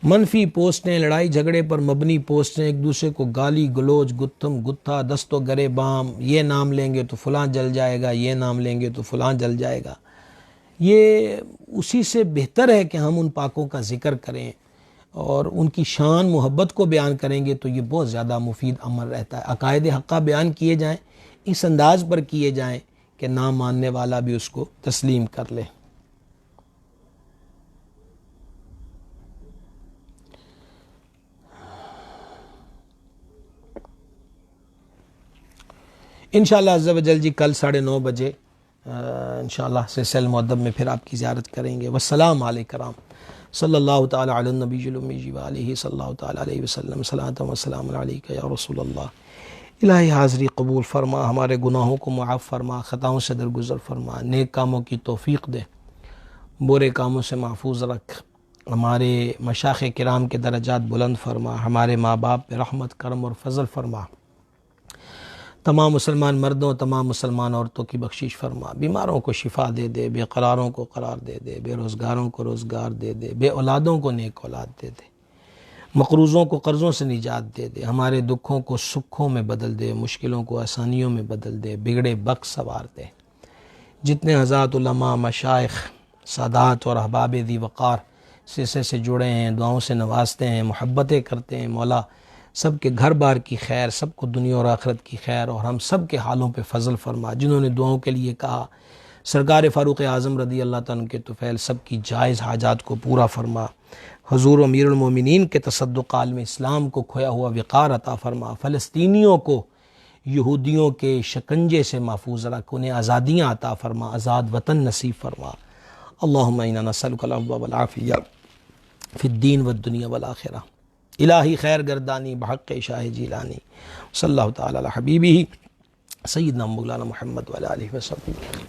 منفی پوسٹیں، لڑائی جھگڑے پر مبنی پوسٹیں، ایک دوسرے کو گالی گلوچ گتھم گتھا دست و گرے بام، یہ نام لیں گے تو فلاں جل جائے گا، یہ نام لیں گے تو فلاں جل جائے گا. یہ اسی سے بہتر ہے کہ ہم ان پاکوں کا ذکر کریں اور ان کی شان محبت کو بیان کریں گے تو یہ بہت زیادہ مفید عمل رہتا ہے. عقائد حقہ بیان کیے جائیں، اس انداز پر کیے جائیں کہ نہ ماننے والا بھی اس کو تسلیم کر لے. انشاءاللہ عز و جل جی کل 9:30 بجے انشاءاللہ سلسلہ المؤدب میں پھر آپ کی زیارت کریں گے. والسلام علیکم صلی اللہ تعالی علی النبی الامی وآلہ صلی اللہ تعالی علیہ وسلم. صلاۃ و سلام علیک یا رسول اللہ. الہی حاضری قبول فرما، ہمارے گناہوں کو معاف فرما، خطاؤں سے درگزر فرما، نیک کاموں کی توفیق دے، برے کاموں سے محفوظ رکھ، ہمارے مشائخ کرام کے درجات بلند فرما، ہمارے ماں باپ پہ رحمت کرم اور فضل فرما، تمام مسلمان مردوں تمام مسلمان عورتوں کی بخشش فرما، بیماروں کو شفا دے دے، بے قراروں کو قرار دے دے، بے روزگاروں کو روزگار دے دے، بے اولادوں کو نیک اولاد دے دے، مقروضوں کو قرضوں سے نجات دے دے، ہمارے دکھوں کو سکھوں میں بدل دے، مشکلوں کو آسانیوں میں بدل دے، بگڑے بخت سوار دے. جتنے حضرات علماء مشائخ سادات اور احباب ذی وقار سلسلے سے جڑے ہیں، دعاؤں سے نوازتے ہیں، محبتیں کرتے ہیں، مولا سب کے گھر بار کی خیر، سب کو دنیا اور آخرت کی خیر، اور ہم سب کے حالوں پہ فضل فرما. جنہوں نے دعاؤں کے لیے کہا، سرکار فاروق اعظم رضی اللہ تعالیٰ عنہ کے طفیل سب کی جائز حاجات کو پورا فرما. حضور امیر المومنین کے تصدق عالم اسلام کو کھویا ہوا وقار عطا فرما. فلسطینیوں کو یہودیوں کے شکنجے سے محفوظ رکھ، انہیں آزادیاں عطا فرما، آزاد وطن نصیب فرما۔ اللہم انا نسألک العفو والعافیہ فی الدین والدنیا والآخرہ۔ الہی خیر گردانی بحق شاہ جیلانی، صلی اللہ تعالی علی حبیبہ سیدنا مولانا محمد وعلی آلہ وصحبہ۔